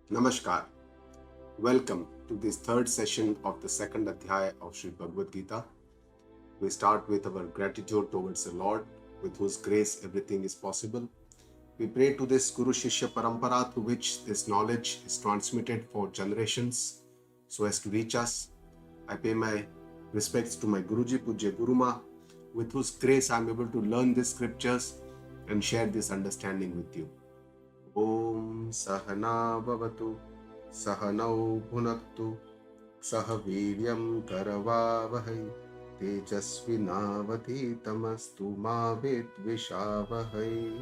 Namaskar. Welcome to this third session of the second Adhyaya of Shree Bhagavad Geeta. We start with our gratitude towards the Lord, with whose grace everything is possible. We pray to this Guru Shishya Parampara through which this knowledge is transmitted for generations so as to reach us. I pay my respects to my Guruji Pujya Guruma, with whose grace I am able to learn these scriptures and share this understanding with you. Om Sahana Bhavatu Sahanau Bhunaktu Sah Viryam Karavavahai Tejasvinavadhitamastu Ma Vidvishavahai.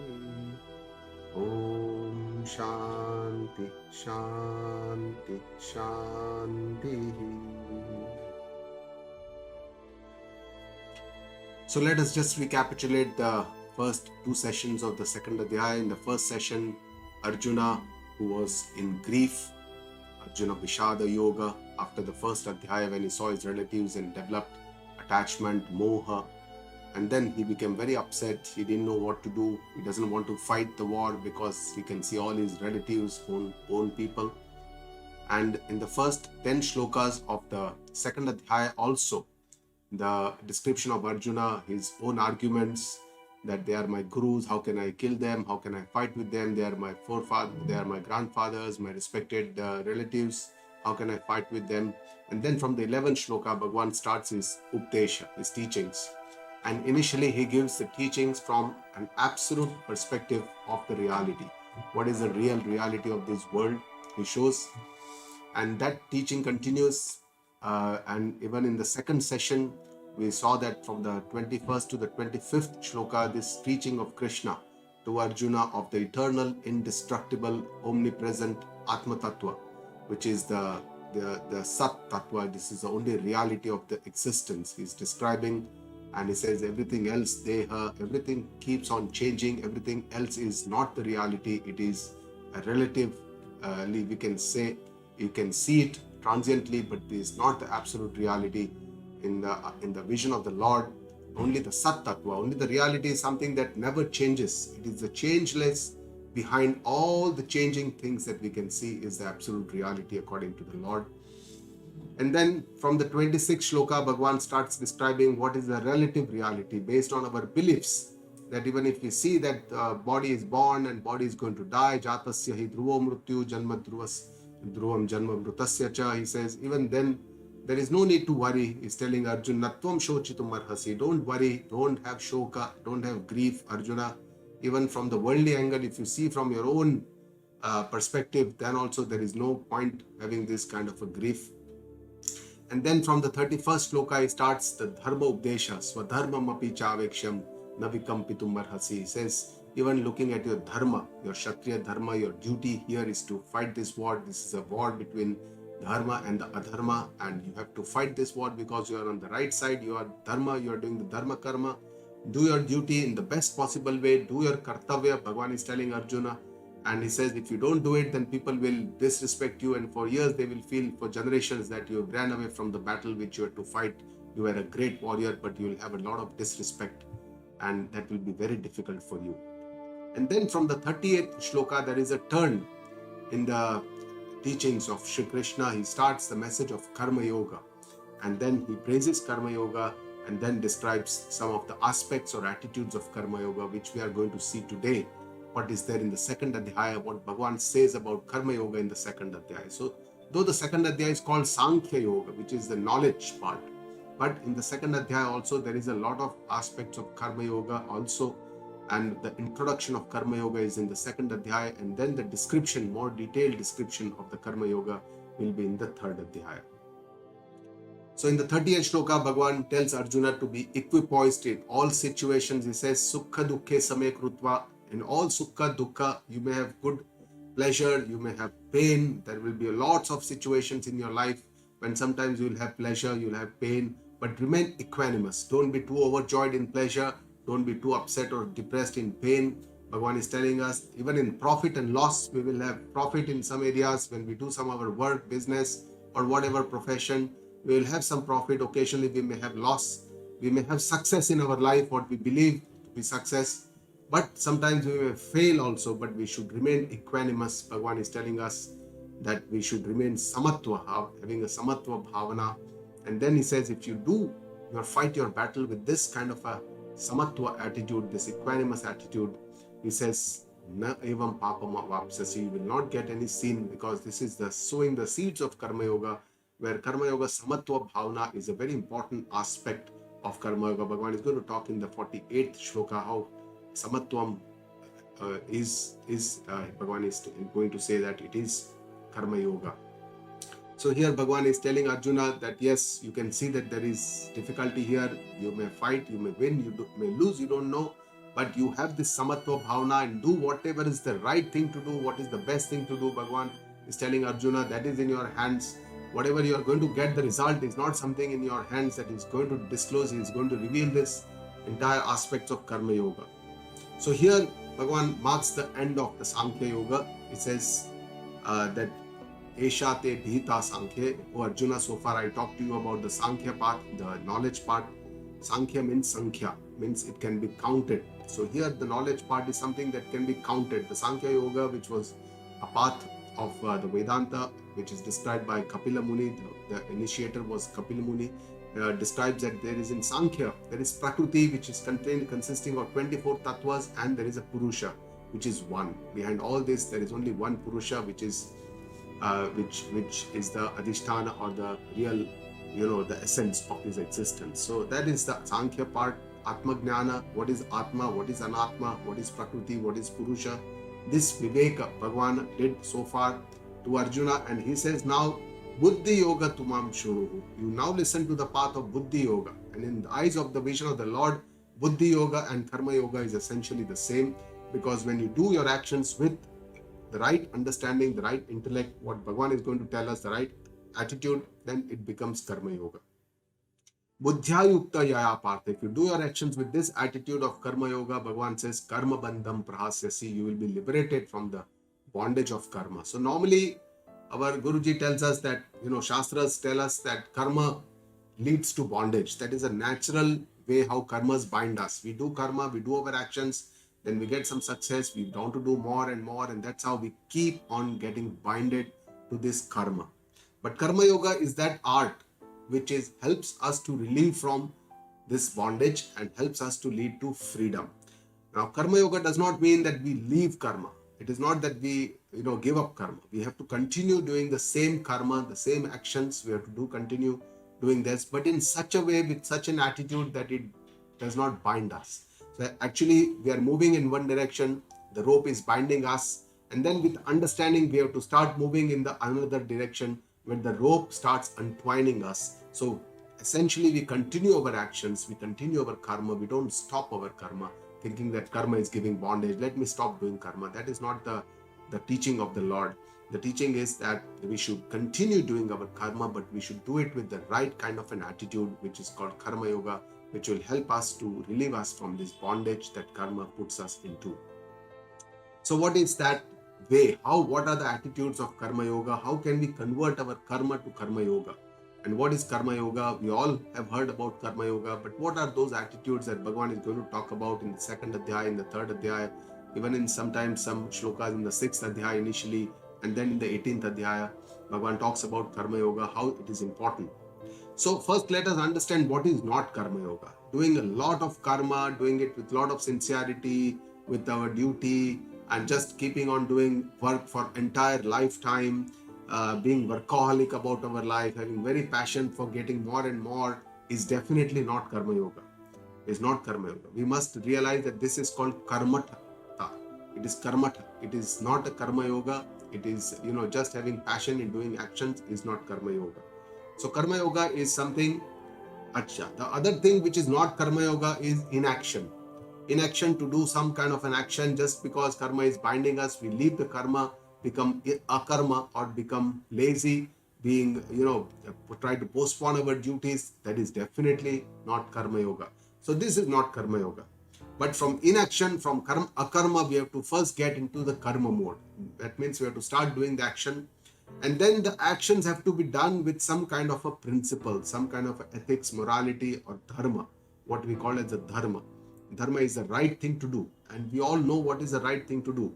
Om Shanti Shanti Shanti. So let us just recapitulate the first two sessions of the second Adhyaya. In the first session, Arjuna, who was in grief, Arjuna Vishada Yoga, after the first Adhyaya when he saw his relatives and developed attachment, moha, and then he became very upset. He didn't know what to do. He doesn't want to fight the war because he can see all his relatives, own people. And in the first 10 shlokas of the second Adhyaya also, the description of Arjuna, his own arguments, that they are my gurus, how can I kill them, how can I fight with them, they are my forefathers, they are my grandfathers, my respected relatives, how can I fight with them? And then from the 11th shloka, Bhagavan starts his updesha, his teachings. And initially he gives the teachings from an absolute perspective of the reality. What is the real reality of this world? He shows. And that teaching continues. And even in the second session, we saw that from the 21st to the 25th shloka, this teaching of Krishna to Arjuna of the eternal, indestructible, omnipresent Atma Tattva, which is the Sat Tattva. This is the only reality of the existence. He's describing, and he says everything else, Deha, everything keeps on changing. Everything else is not the reality. It is a relative, we can say, you can see it transiently, but it is not the absolute reality. In the vision of the Lord, only the Sat Tattva, only the reality is something that never changes. It is the changeless. Behind all the changing things that we can see is the absolute reality according to the Lord. And then from the 26th shloka, Bhagavan starts describing what is the relative reality based on our beliefs. That even if we see that body is born and body is going to die, Jatasya hi dhruvo mrityu janma dhruvam janma mrutasya cha, he says, even then there is no need to worry. He's telling Arjuna, Natvam shochitum arhasi. Don't worry, don't have shoka, don't have grief, Arjuna. Even from the worldly angle, if you see from your own perspective, then also there is no point having this kind of a grief. And then from the 31st shloka, he starts the Dharma Updesha, Swadharmam api chaveksham navikampitum arhasi. He says, even looking at your dharma, your Kshatriya dharma, your duty here is to fight this war. This is a war between Dharma and the Adharma, and you have to fight this war because you are on the right side. You are Dharma, you are doing the Dharma Karma. Do your duty in the best possible way. Do your Kartavya, Bhagavan is telling Arjuna. And he says, if you don't do it, then people will disrespect you. And for years, they will feel for generations that you ran away from the battle which you had to fight. You were a great warrior, but you will have a lot of disrespect. And that will be very difficult for you. And then from the 38th shloka, there is a turn in the teachings of Shree Krishna. He starts the message of Karma Yoga, and then he praises Karma Yoga and then describes some of the aspects or attitudes of Karma Yoga, which we are going to see today. What is there in the second Adhyaya, what Bhagavan says about Karma Yoga in the second Adhyaya. So, though the second Adhyaya is called Sankhya Yoga, which is the knowledge part, but in the second Adhyaya also there is a lot of aspects of Karma Yoga also. And the introduction of Karma Yoga is in the second Adhyaya, and then the description, more detailed description of the Karma Yoga will be in the third Adhyaya. So in the 30th shloka, Bhagavan tells Arjuna to be equipoised in all situations. He says, Sukha dukkhe same krutva. In all sukha dukkha, you may have good pleasure, you may have pain. There will be lots of situations in your life when sometimes you will have pleasure, you will have pain, but remain equanimous. Don't be too overjoyed in pleasure. Don't be too upset or depressed in pain. Bhagavan is telling us, even in profit and loss, we will have profit in some areas when we do some of our work, business, or whatever profession. We will have some profit. Occasionally, we may have loss. We may have success in our life, what we believe to be success. But sometimes we may fail also, but we should remain equanimous. Bhagavan is telling us that we should remain samatva, having a samatva bhavana. And then he says, if you do fight your battle with this kind of a samatva attitude, this equanimous attitude, he says, na evam papam vapsasi, you will not get any sin, because this is the sowing the seeds of karma yoga, where karma yoga samatva bhavana is a very important aspect of karma yoga. Bhagavan is going to talk in the 48th shloka how samatvam Bhagavan is going to say that it is karma yoga. So here Bhagavan is telling Arjuna that yes, you can see that there is difficulty here. You may fight, you may win, you may lose, you don't know. But you have this samatva bhavana and do whatever is the right thing to do, what is the best thing to do. Bhagavan is telling Arjuna that is in your hands. Whatever you are going to get, the result is not something in your hands that is going to disclose. He is going to reveal this entire aspects of karma yoga. So here Bhagavan marks the end of the Sankhya Yoga. It says that Esha te bhita Sankhya. Oh Arjuna, so far I talked to you about the Sankhya part, the knowledge part. Sankhya means Sankhya, means it can be counted. So here the knowledge part is something that can be counted. The Sankhya Yoga, which was a path of the Vedanta, which is described by Kapila Muni, the initiator was Kapila Muni, describes that there is in Sankhya, there is Prakriti, which is consisting of 24 tattvas, and there is a Purusha, which is one. Behind all this, there is only one Purusha, which is the Adhisthana, or the real, the essence of his existence. So that is the Sankhya part. Atma Jnana, what is Atma, what is Anatma, what is Prakriti, what is Purusha. This Viveka Bhagavan did so far to Arjuna, and he says now, Buddhi Yoga Tumam Shuruhu. You now listen to the path of Buddhi Yoga. And in the eyes of the vision of the Lord, Buddhi Yoga and Karma Yoga is essentially the same, because when you do your actions with the right understanding, the right intellect, what Bhagavan is going to tell us, the right attitude, then it becomes Karma Yoga. Buddhya Yukta Yaya Partha. If you do your actions with this attitude of Karma Yoga, Bhagavan says, Karma Bandham Prahasyasi, you will be liberated from the bondage of karma. So normally, our Guruji tells us that, Shastras tell us that karma leads to bondage. That is a natural way how karmas bind us. We do karma, we do our actions, then we get some success, we want to do more and more, and that's how we keep on getting binded to this karma. But Karma Yoga is that art which helps us to relieve from this bondage and helps us to lead to freedom. Now, Karma Yoga does not mean that we leave karma. It is not that we, give up karma. We have to continue doing the same karma, the same actions. We have to continue doing this, but in such a way, with such an attitude that it does not bind us. So actually, we are moving in one direction. The rope is binding us, and then with understanding, we have to start moving in the another direction when the rope starts untwining us. So essentially, we continue our actions, we continue our karma. We don't stop our karma, thinking that karma is giving bondage. Let me stop doing karma. That is not the teaching of the Lord. The teaching is that we should continue doing our karma, but we should do it with the right kind of an attitude, which is called Karma Yoga, which will help us to relieve us from this bondage that karma puts us into. So what is that way? What are the attitudes of Karma Yoga? How can we convert our karma to Karma Yoga? And what is Karma Yoga? We all have heard about Karma Yoga, but what are those attitudes that Bhagavan is going to talk about in the second Adhyaya, in the third Adhyaya, even in sometimes some shlokas in the sixth Adhyaya initially, and then in the 18th Adhyaya, Bhagavan talks about Karma Yoga, how it is important. So first let us understand what is not Karma Yoga. Doing a lot of karma, doing it with a lot of sincerity, with our duty, and just keeping on doing work for entire lifetime, being workaholic about our life, having very passion for getting more and more, is definitely not Karma Yoga. It's not Karma Yoga. We must realize that this is called Karmata. It is Karmata. It is not a Karma Yoga. It is, just having passion in doing actions is not Karma Yoga. So Karma Yoga is something. The other thing which is not Karma Yoga is inaction. Inaction, to do some kind of an action just because karma is binding us. We leave the karma, become akarma, or become lazy, being, try to postpone our duties. That is definitely not Karma Yoga. So this is not Karma Yoga. But from inaction, from akarma, we have to first get into the karma mode. That means we have to start doing the action. And then the actions have to be done with some kind of a principle, some kind of ethics, morality, or dharma, what we call as a dharma. Dharma is the right thing to do. And we all know what is the right thing to do.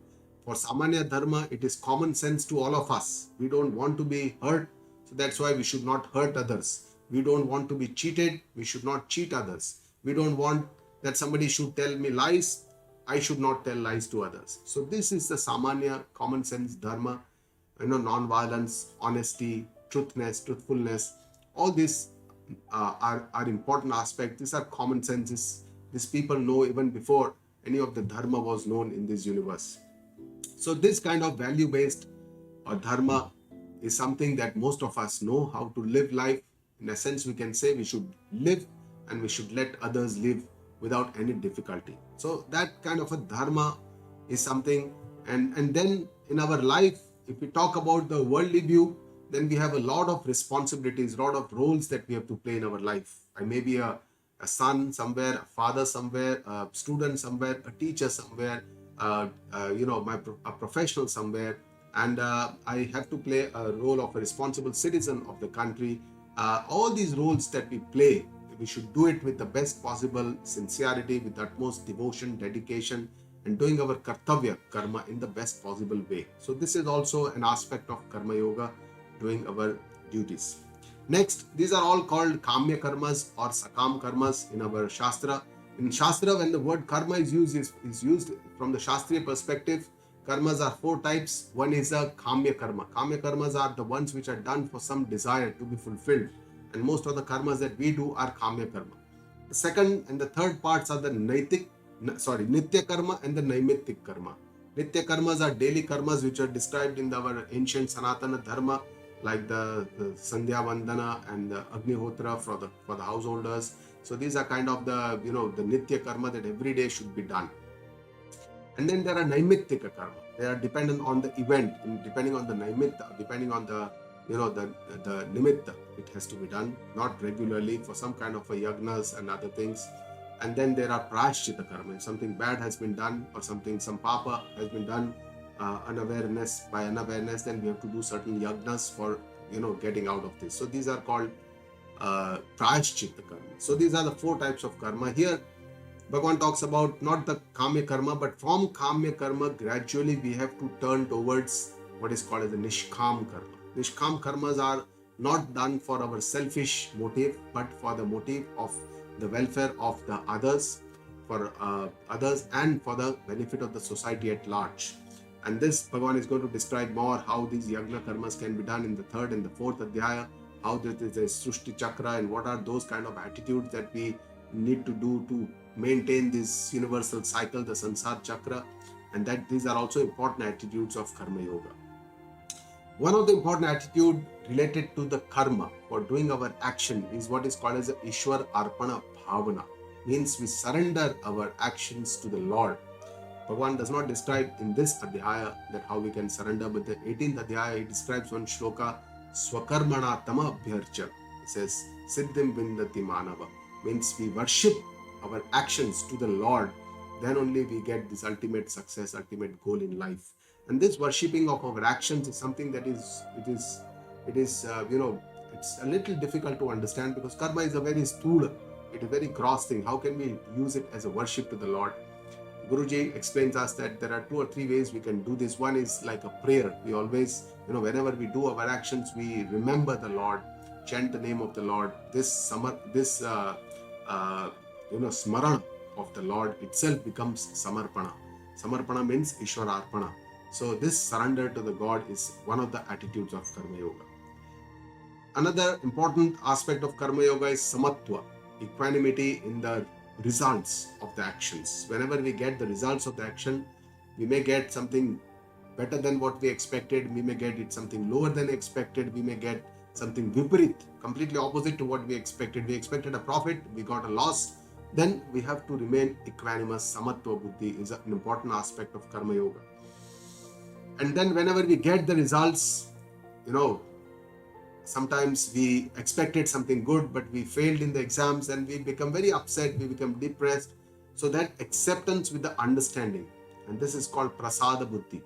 For Samanya Dharma, it is common sense to all of us. We don't want to be hurt, so that's why we should not hurt others. We don't want to be cheated, we should not cheat others. We don't want that somebody should tell me lies, I should not tell lies to others. So this is the Samanya common sense Dharma, non-violence, honesty, truthfulness. All these are important aspects. These are common senses. These people know even before any of the Dharma was known in this universe. So this kind of value-based Dharma is something that most of us know how to live life. In a sense, we can say we should live and we should let others live without any difficulty. So that kind of a Dharma is something. And then in our life, if we talk about the worldly view, then we have a lot of responsibilities, a lot of roles that we have to play in our life. I may be a son somewhere, a father somewhere, a student somewhere, a teacher somewhere, a professional somewhere, and I have to play a role of a responsible citizen of the country. All these roles that we play, we should do it with the best possible sincerity, with the utmost devotion, dedication, and doing our kartavya, karma, in the best possible way. So this is also an aspect of karma yoga, doing our duties. Next, these are all called kamya karmas or sakam karmas in our shastra. In Shastra, when the word karma is used from the Shastriya perspective. Karmas are 4 types. One is a kamya karma. Kamya karmas are the ones which are done for some desire to be fulfilled. And most of the karmas that we do are kamya karma. The second and the third parts are the nitya karma and the naimittik karma. Nitya karmas are daily karmas which are described in our ancient Sanatana Dharma, like the Sandhya Vandana and the Agnihotra for the householders. So these are kind of the nitya karma that every day should be done. And then there are naimittika karma. They are dependent on the event, depending on the naimitta, depending on the the nimitta. It has to be done, not regularly, for some kind of a yagnas and other things. And then there are prayashchitta karma. If something bad has been done or some papa has been done, unawareness, then we have to do certain yagnas for getting out of this. So these are called prayashchitta karma. So these are the 4 types of karma. Here Bhagavan talks about not the kamya karma, but from kamya karma gradually we have to turn towards what is called as the nishkam karma. Nishkam karmas are not done for our selfish motive, but for the motive of the welfare of the others, for others, and for the benefit of the society at large. And this Bhagavan is going to describe more how these yagna karmas can be done in the 3rd and the 4th Adhyaya, how there is a Srushti Chakra, and what are those kind of attitudes that we need to do to maintain this universal cycle, the Sansar Chakra, and that these are also important attitudes of Karma Yoga. One of the important attitude related to the karma for doing our action is what is called as the Ishwar Arpana Bhavana. Means we surrender our actions to the Lord. Bhagavan does not describe in this Adhyaya that how we can surrender, but the 18th Adhyaya he describes one shloka, Swakarmana Tama Abhyarcha. It says, Siddhim Vindati Manava. Means we worship our actions to the Lord, then only we get this ultimate success, ultimate goal in life. And this worshipping of our actions is something that it's a little difficult to understand, because karma is a very stula, it is a very gross thing. How can we use it as a worship to the Lord? Guruji explains us that there are 2 or 3 ways we can do this. One is like a prayer. We always, whenever we do our actions, we remember the Lord, chant the name of the Lord. This smarana of the Lord itself becomes samarpana. Samarpana means Ishwara Arpana. So this surrender to the God is one of the attitudes of Karma Yoga. Another important aspect of Karma Yoga is samatva, equanimity in the results of the actions. Whenever we get the results of the action, we may get something better than what we expected, we may get it something lower than expected, we may get something viparit, completely opposite to what we expected. We expected a profit, we got a loss. Then we have to remain equanimous. Samatva buddhi is an important aspect of Karma Yoga. And then whenever we get the results, sometimes we expected something good, but we failed in the exams and we become very upset, we become depressed. So that acceptance with the understanding, and this is called prasada buddhi,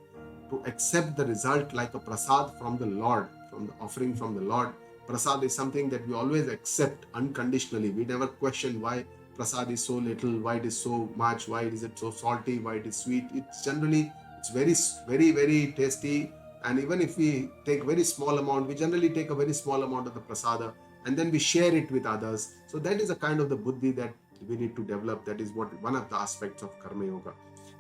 to accept the result like a prasad from the Lord, from the offering from the Lord. Prasad is something that we always accept unconditionally. We never question why prasad is so little, why it is so much, why is it so salty, why it is sweet. It's generally It's very tasty. And even if we take very small amount, we generally take a very small amount of the prasada and then we share it with others. So that is a kind of the buddhi that we need to develop. That is what one of the aspects of Karma Yoga.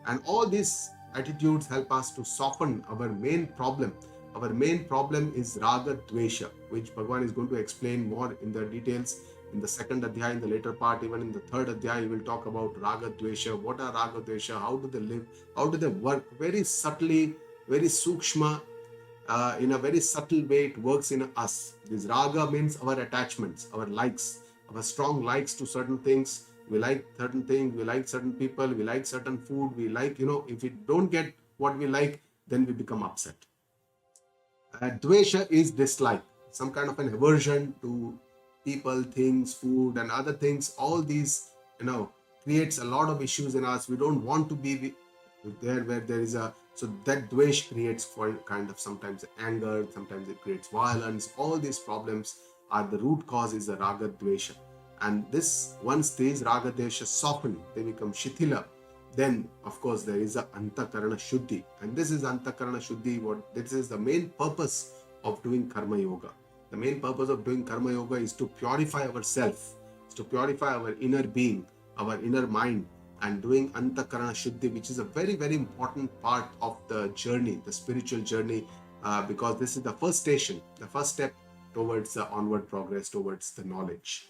And all these attitudes help us to soften our main problem. Our main problem is Raga Dvesha, which Bhagavan is going to explain more in the details in the second Adhyaya, in the later part. Even in the third Adhyaya, he will talk about Raga Dvesha. What are Raga Dvesha? How do they live? How do they work? Very subtly, very sukshma, in a very subtle way it works in us. This raga means our attachments, our likes, our strong likes to certain things. We like certain things, we like certain people, we like certain food, we like, if we don't get what we like, then we become upset. Dvesha is dislike, some kind of an aversion to people, things, food and other things. All these, creates a lot of issues in us. We don't want to be there where there is a, so that dvesh creates for kind of sometimes anger, sometimes it creates violence. All these problems are the root cause is the raga dvesha. And this, once these raga dvesha soften, they become shithila, then of course there is a antakarana shuddhi. And this is antakarana shuddhi, this is the main purpose of doing karma yoga. The main purpose of doing karma yoga is to purify ourselves, is to purify our inner being, our inner mind, and doing antakarana shuddhi, which is a very, very important part of the journey, the spiritual journey, because this is the first station, the first step towards the onward progress, towards the knowledge.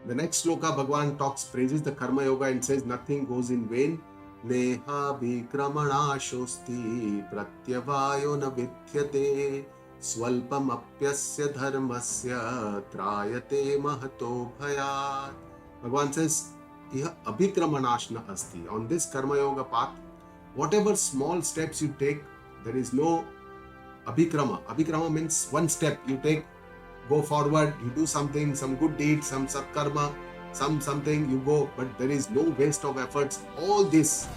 The next sloka, Bhagavan praises the karma yoga and says, nothing goes in vain. Neha vikramana shosti pratyavayo na vidyate swalpam apyasya dharmasya trayate mahato bhayat. Bhagavan says, abhikramanashna asti. On this karma yoga path, whatever small steps you take, there is no abhikrama. Abhikrama means one step you take, go forward, you do something, some good deed, some satkarma, something you go, but there is no waste of efforts. All this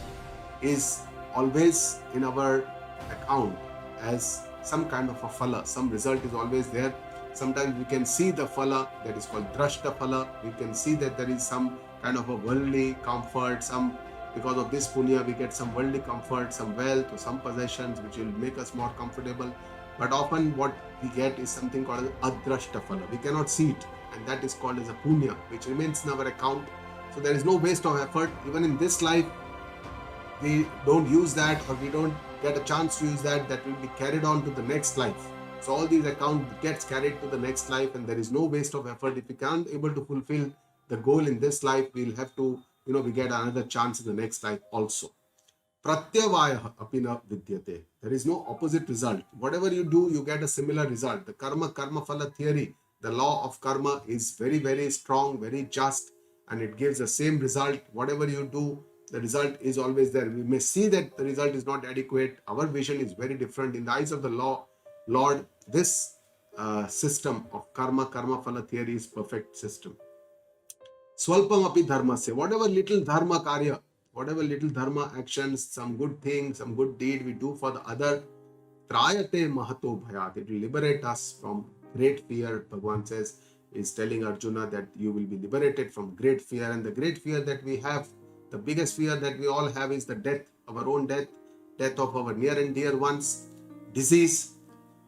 is always in our account as some kind of a phala. Some result is always there. Sometimes we can see the phala, that is called drashta phala. We can see that there is some kind of a worldly comfort, because of this punya we get some worldly comfort, some wealth or some possessions which will make us more comfortable. But often what we get is something called adrashta phala. We cannot see it, and that is called as a punya, which remains in our account. So there is no waste of effort. Even in this life, we don't use that, or we don't get a chance to use that will be carried on to the next life. So all these account gets carried to the next life, and there is no waste of effort. If we can't able to fulfill the goal in this life, we'll have to, we get another chance in the next life also. Pratyavaya apina vidyate. There is no opposite result. Whatever you do, you get a similar result. The karma phala theory, the law of karma is very, very strong, very just, and it gives the same result. Whatever you do, the result is always there. We may see that the result is not adequate. Our vision is very different. In the eyes of the Lord, this system of karma phala theory is perfect system. Swalpam api dharmasya. Whatever little dharma karya, whatever little dharma actions, some good thing, some good deed we do for the other, trayate mahato bhayat. It will liberate us from great fear. Bhagavan says, is telling Arjuna that you will be liberated from great fear. And the great fear that we have, the biggest fear that we all have is the death, our own death of our near and dear ones, disease,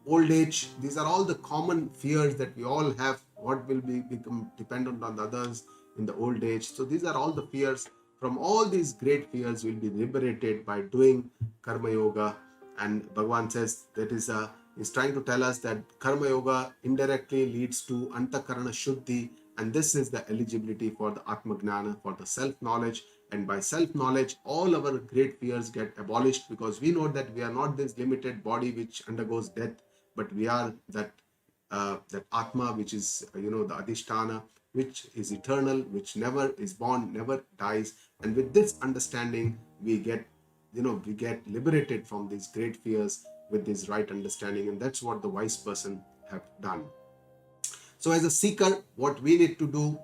old age. These are all the common fears that we all have. What will become dependent on the others in the old age. So these are all the fears. From all these great fears will be liberated by doing karma yoga. And Bhagavan says that is trying to tell us that karma yoga indirectly leads to antakarana shuddhi, and this is the eligibility for the atma gnana, for the self-knowledge. And by self-knowledge, all our great fears get abolished, because we know that we are not this limited body which undergoes death, but we are that atma, which is the adhisthana, which is eternal, which never is born, never dies. And with this understanding, we get liberated from these great fears with this right understanding. And that's what the wise person have done. So as a seeker, what we need to do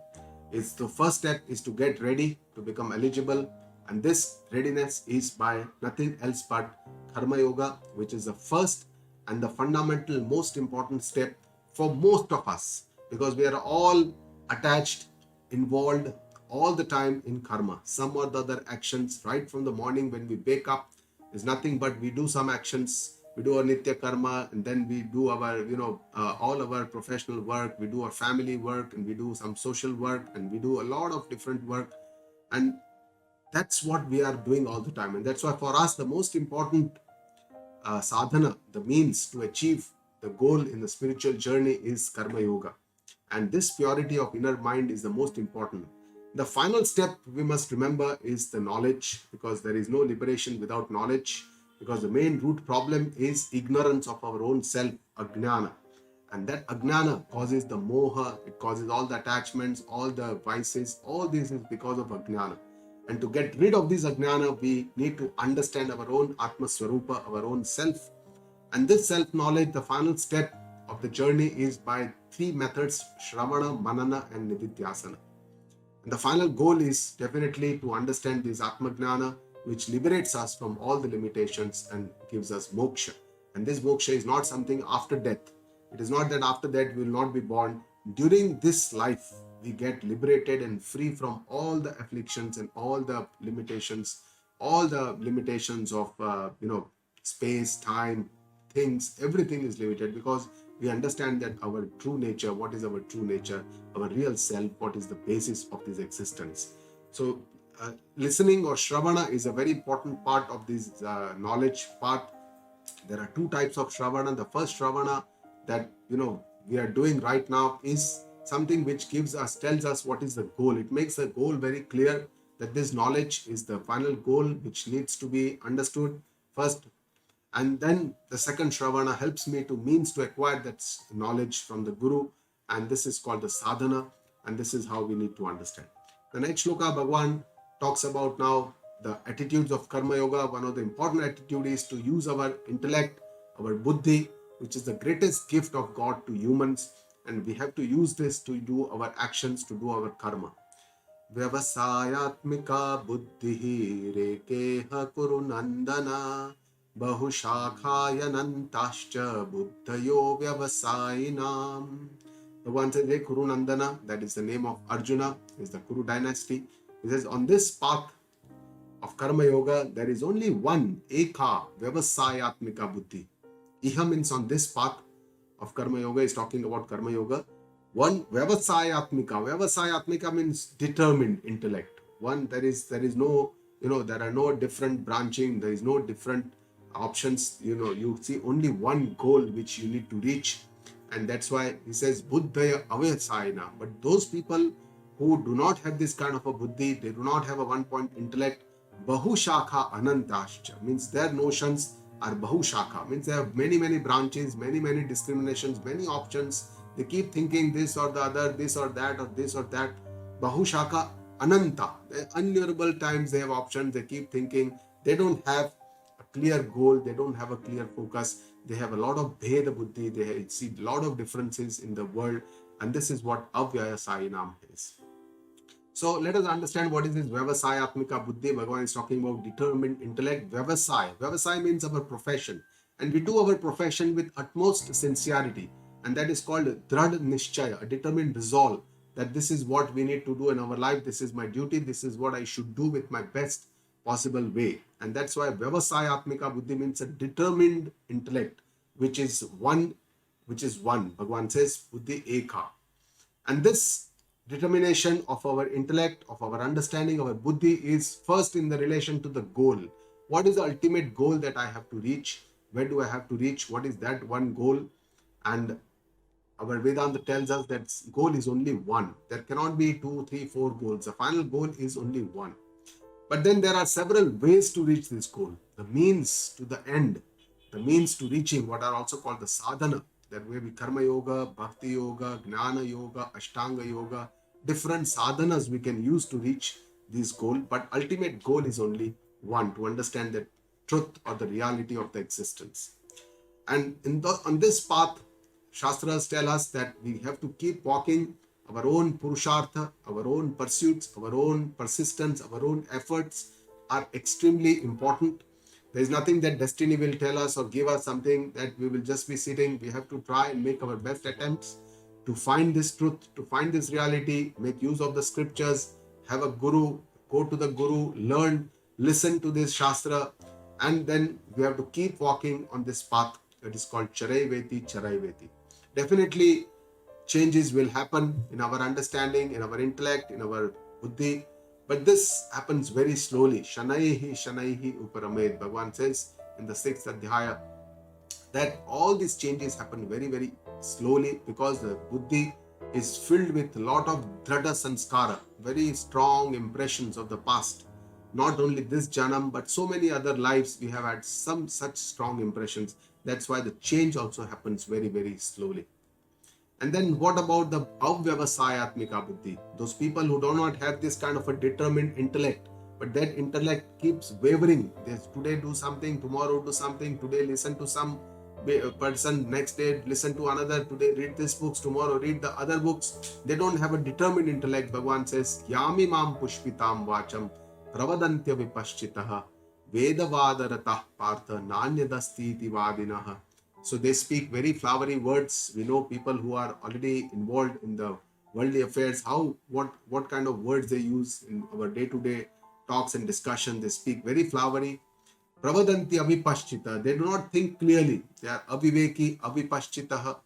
is, the first step is to get ready to become eligible. And this readiness is by nothing else but karma yoga, which is the first and the fundamental, most important step for most of us, because we are all attached, involved all the time in karma, some or the other actions, right from the morning when we wake up. is nothing but we do some actions, we do our Nitya Karma, and then we do our, all our professional work, we do our family work, and we do some social work, and we do a lot of different work. And that's what we are doing all the time. And that's why for us, the most important sadhana, the means to achieve the goal in the spiritual journey is Karma Yoga. And this purity of inner mind is the most important. The final step we must remember is the knowledge, because there is no liberation without knowledge, because the main root problem is ignorance of our own self, ajnana. And that ajnana causes the moha, it causes all the attachments, all the vices, all this is because of ajnana. And to get rid of this ajnana, we need to understand our own Atma Swarupa, our own self. And this self-knowledge, the final step of the journey is by 3 methods, Shravana, Manana and Nididhyasana. And the final goal is definitely to understand this Atma Gnana, which liberates us from all the limitations and gives us moksha. And this moksha is not something after death. It is not that after that we will not be born. During this life, we get liberated and free from all the afflictions and all the limitations of, space, time, things, everything is limited, because we understand that our true nature, what is our true nature, our real self, what is the basis of this existence. So listening or Shravana is a very important part of this knowledge part. There are 2 types of Shravana. The first Shravana that we are doing right now is something which tells us what is the goal. It makes the goal very clear, that this knowledge is the final goal which needs to be understood first. And then the second Shravana helps me to means to acquire that knowledge from the Guru. And this is called the sadhana. And this is how we need to understand. The next shloka, Bhagavan talks about now the attitudes of Karma Yoga. One of the important attitudes is to use our intellect, our buddhi, which is the greatest gift of God to humans. And we have to use this to do our actions, to do our karma. Vyavasayatmika buddhihi rekeha kuru nandana bahushakhāyanantascha buddhayo vyavasayinam. Bhagavan says, hey, Kuru Nandana, that is the name of Arjuna, is the Kuru dynasty. He says, on this path of Karma Yoga, there is only one Eka Vyavasayatmika Buddhi. Iha means on this path of Karma Yoga is talking about Karma Yoga. One Vyavasayatmika. Vyavasayatmika means determined intellect. One, there is no, there are no different branching, there is no different options. You see only one goal which you need to reach. And that's why he says Buddhaya Avasayana. But those people who do not have this kind of a buddhi, they do not have a one-point intellect, Bahushakha Anantascha, means their notions are Bahushakha, means they have many branches, many discriminations, many options. They keep thinking this or the other, this or that, or this or that. Bahushakha Ananta, innumerable times they have options, they keep thinking. They don't have a clear goal, they don't have a clear focus. They have a lot of Bheda Buddhi, they see a lot of differences in the world, and this is what Avyaya Sayinam is. So let us understand what is this Vyavasayatmika Buddhi. Bhagavan is talking about determined intellect. Vyavasaya means our profession, and we do our profession with utmost sincerity, and that is called Dhrad Nishchaya, a determined resolve that this is what we need to do in our life, this is my duty, this is what I should do with my best possible way. And that's why Vyavasayatmika Buddhi means a determined intellect, which is one. Bhagavan says Buddhi Eka. And this determination of our intellect, of our understanding, our buddhi is first in the relation to the goal. What is the ultimate goal that I have to reach? Where do I have to reach? What is that one goal? And our Vedanta tells us that goal is only one. There cannot be 2, 3, 4 goals. The final goal is only one. But then there are several ways to reach this goal. The means to the end, the means to reaching, what are also called the sadhana. That may be Karma Yoga, Bhakti Yoga, Gnana Yoga, Ashtanga Yoga. Different sadhanas we can use to reach this goal. But ultimate goal is only one, to understand the truth or the reality of the existence. And on this path, Shastras tell us that we have to keep walking our own Purushartha, our own pursuits, our own persistence, our own efforts are extremely important. There is nothing that destiny will tell us or give us something that we will just be sitting. We have to try and make our best attempts to find this truth, to find this reality, make use of the scriptures, have a guru, go to the guru, learn, listen to this Shastra, And then we have to keep walking on this path that is called Charaiveti, Charaiveti. Definitely changes will happen in our understanding, in our intellect, in our buddhi, but this happens very slowly. Shanaihi, Shanaihi Uparamed. Bhagavan says in the 6th Adhyaya that all these changes happen very, very slowly because the buddhi is filled with a lot of dhrada sanskara, very strong impressions of the past. Not only this janam, but so many other lives we have had some such strong impressions. That's why the change also happens very, very slowly. And then what about the avyavasayatmika buddhi? Those people who do not have this kind of a determined intellect, but that intellect keeps wavering. They today do something, tomorrow do something, today listen to some person, next day listen to another, today read these books, tomorrow read the other books. They don't have a determined intellect. Bhagavan says, Yami mam pushpitam vacham pravadantya vipaschitaha vedavadarata partha nanyadastiti vadinaha. So they speak very flowery words. We know people who are already involved in the worldly affairs, what kind of words they use in our day-to-day talks and discussion. They speak very flowery. Pravadanti avipaschita. They do not think clearly. They are aviveki, avipaschitaha.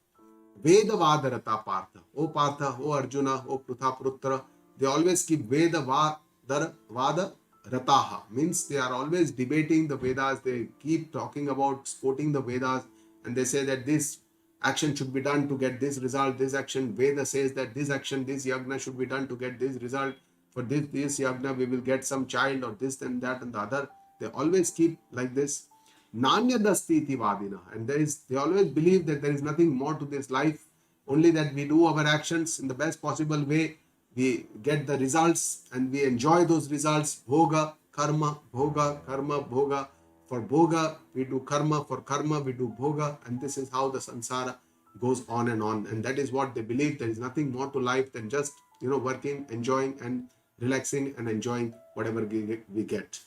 Vedavadarata partha. O Partha, O Arjuna, O Pruthaputra. They always keep vada rataha. Means they are always debating the Vedas. They keep talking about, quoting the Vedas. And they say that this action should be done to get this result, this action. Veda says that this action, this yagna should be done to get this result. For this yagna, we will get some child or this and that and the other. They always keep like this. Nanyadastiti vadina. And they always believe that there is nothing more to this life, only that we do our actions in the best possible way. We get the results and we enjoy those results. Bhoga, karma, bhoga, karma, bhoga. For bhoga, we do karma. For karma, we do bhoga. And this is how the samsara goes on. And that is what they believe. There is nothing more to life than just, working, enjoying and relaxing and enjoying whatever we get.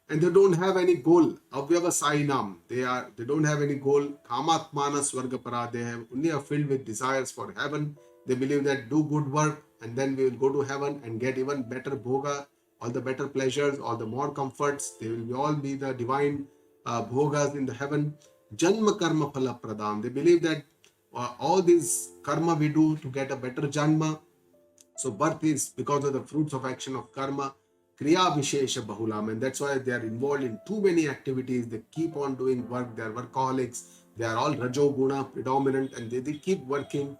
And they don't have any goal. Avyavasainam. They don't have any goal. Kamatmana swargapara. They only are filled with desires for heaven. They believe that do good work and then we will go to heaven and get even better bhoga, all the better pleasures, all the more comforts. They will all be the divine bhogas in the heaven. Janma karma phala pradam. They believe that all this karma we do to get a better janma. So birth is because of the fruits of action of karma. Kriya Vishesha Bahulam, and that's why they are involved in too many activities. They keep on doing work. They are workaholics. They are all Rajoguna predominant, and they keep working.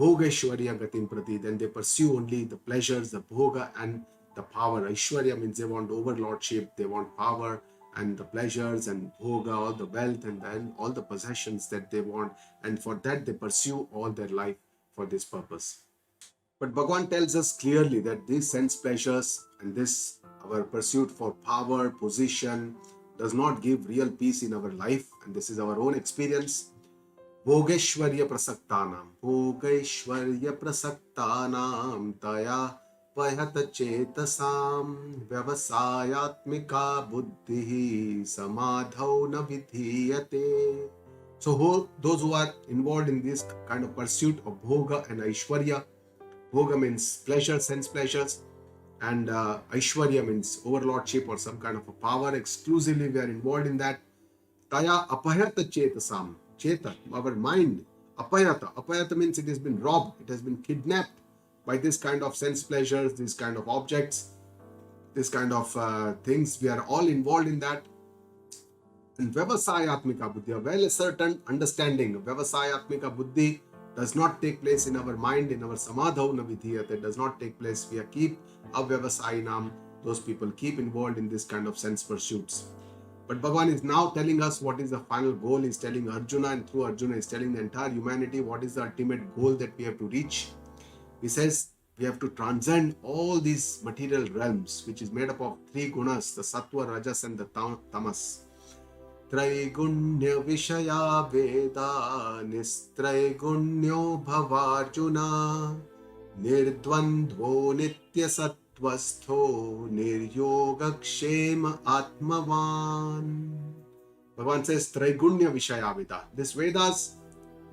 Bhogeshwarya Gatim Prati, then they pursue only the pleasures, the bhoga, and the power. Aishwarya means they want overlordship, they want power, and the pleasures, and bhoga, all the wealth, and then all the possessions that they want. And for that, they pursue all their life for this purpose. But Bhagavan tells us clearly that these sense pleasures and this our pursuit for power, position does not give real peace in our life. And this is our own experience. Bhogeshwarya prasaktanam taya payata chetasam vyavasayatmika buddhi samadhau na vidhiyate. So those who are involved in this kind of pursuit of bhoga and aishwarya, bhoga means pleasure, sense pleasures, and aishwarya means overlordship or some kind of a power. Exclusively we are involved in that. Taya apayata chetasam. Cheta, our mind. Apayata means it has been robbed, it has been kidnapped by this kind of sense pleasures, this kind of objects, this kind of things. We are all involved in that. And Vyavasayatmika Buddhi, a well certain understanding. Vyavasayatmika Buddhi does not take place in our mind, in our samadhau na vidhiyate. It does not take place. We keep avyavasainam. Those people keep involved in this kind of sense pursuits. But Bhagavan is now telling us what is the final goal. He is telling Arjuna, and through Arjuna is telling the entire humanity what is the ultimate goal that we have to reach. He says we have to transcend all these material realms, which is made up of three gunas, the sattva, rajas and the tamas. Traigunya vishaya veda nistraigunya bhavarjuna nirdvandvo nitya sat Vasstho niryogakshema atmavan. Bhagavan says Traigunya Vishaya Veda. These Vedas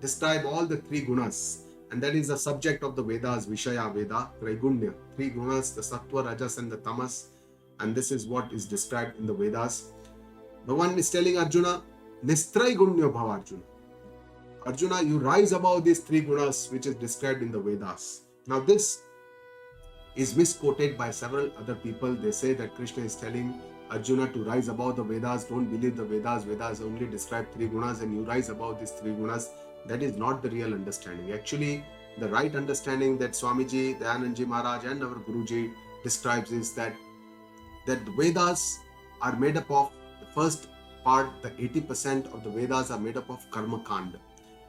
describe all the three gunas, and that is the subject of the Vedas, Vishaya Veda, Traigunya. Three gunas, the Sattva, Rajas and the Tamas, and this is what is described in the Vedas. Bhagavan is telling Arjuna, Nistrai Gunya Bhava Arjuna. Arjuna, you rise above these three gunas which is described in the Vedas. Now this is misquoted by several other people. They say that Krishna is telling Arjuna to rise above the Vedas. Don't believe the Vedas. Vedas only describe three gunas and you rise above these three gunas. That is not the real understanding. Actually, the right understanding that Swamiji, Dayanandji Maharaj and our Guruji describes is that the Vedas are made up of, the first part, the 80% of the Vedas are made up of Karma Kanda,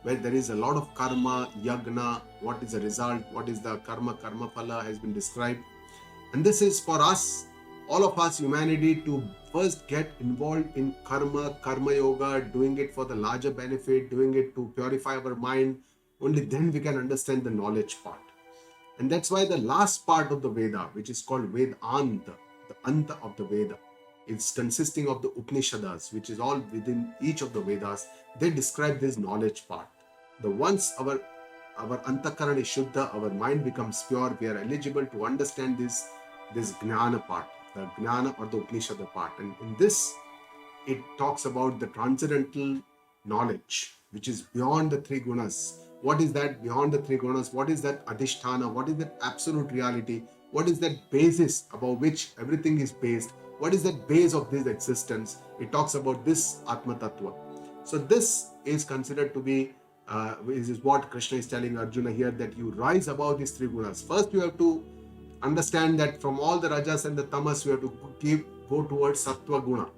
where there is a lot of karma, yagna, what is the result, what is the karma phala has been described. And this is for us, all of us, humanity, to first get involved in karma yoga, doing it for the larger benefit, doing it to purify our mind. Only then we can understand the knowledge part. And that's why the last part of the Veda, which is called Vedanta, the Anta of the Veda, it's consisting of the Upanishads, which is all within each of the Vedas. They describe this knowledge part. The once our Antakarana is Shuddha, our mind becomes pure, we are eligible to understand this Jnana part, the Jnana or the Upanishad part. And in this, it talks about the transcendental knowledge, which is beyond the three gunas. What is that beyond the three gunas? What is that Adhisthana? What is that absolute reality? What is that basis above which everything is based? What is that base of this existence? It talks about this Atma Tattva. So this is considered to be, this is what Krishna is telling Arjuna here, that you rise above these three gunas. First, you have to understand that from all the rajas and the tamas, we have to go towards Sattva Guna.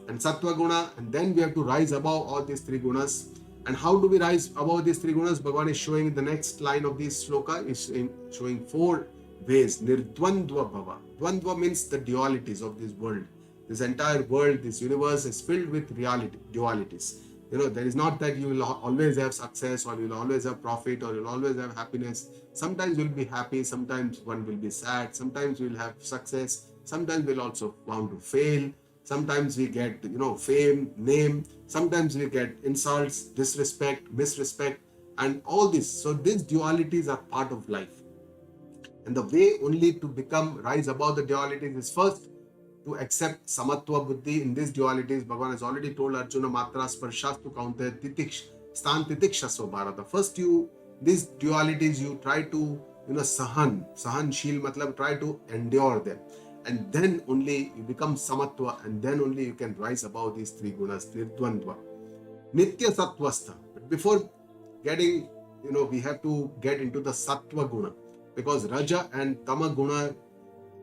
And Sattva Guna, and then we have to rise above all these three gunas. And how do we rise above these three gunas? Bhagavan is showing in the next line of this shloka, is showing 4 ways. Nirdvandva Bhava. Dvandva means the dualities of this world. This entire world, this universe is filled with dualities. There is not that you will always have success, or you will always have profit, or you will always have happiness. Sometimes you will be happy, sometimes one will be sad, sometimes we will have success, sometimes we will also bound to fail. Sometimes we get, fame, name. Sometimes we get insults, disrespect, misrespect, and all this. So these dualities are part of life. And the way only to rise above the dualities is first to accept samatva buddhi in these dualities. Bhagavan has already told Arjuna, matra sparshastu kaunte stan titikshasva bharata. First these dualities you try to, sahanshil matlab try to endure them. And then only you become samatva, and then only you can rise above these three gunas, nirdvandva. Nitya sattvastha. But before getting, we have to get into the sattva guna, because raja and tama guna,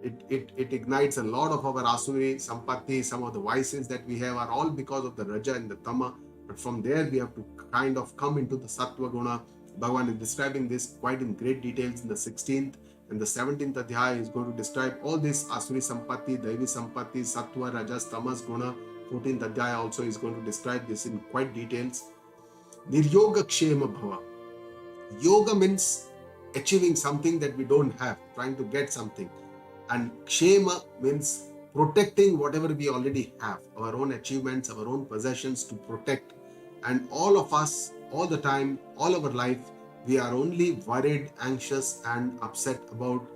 it ignites a lot of our asuri, sampatti, some of the vices that we have are all because of the raja and the tama. But from there we have to kind of come into the sattva guna. Bhagavan is describing this quite in great details in the 16th. And the 17th Adhyaya is going to describe all this Asuri Sampatti, Daivi Sampatti, Sattva, Rajas, Tamas, Guna. 14th Adhyaya also is going to describe this in quite details. Niryoga Kshema Bhava. Yoga means achieving something that we don't have, trying to get something. And Kshema means protecting whatever we already have, our own achievements, our own possessions to protect. And all of us, all the time, all our life, we are only worried, anxious, and upset about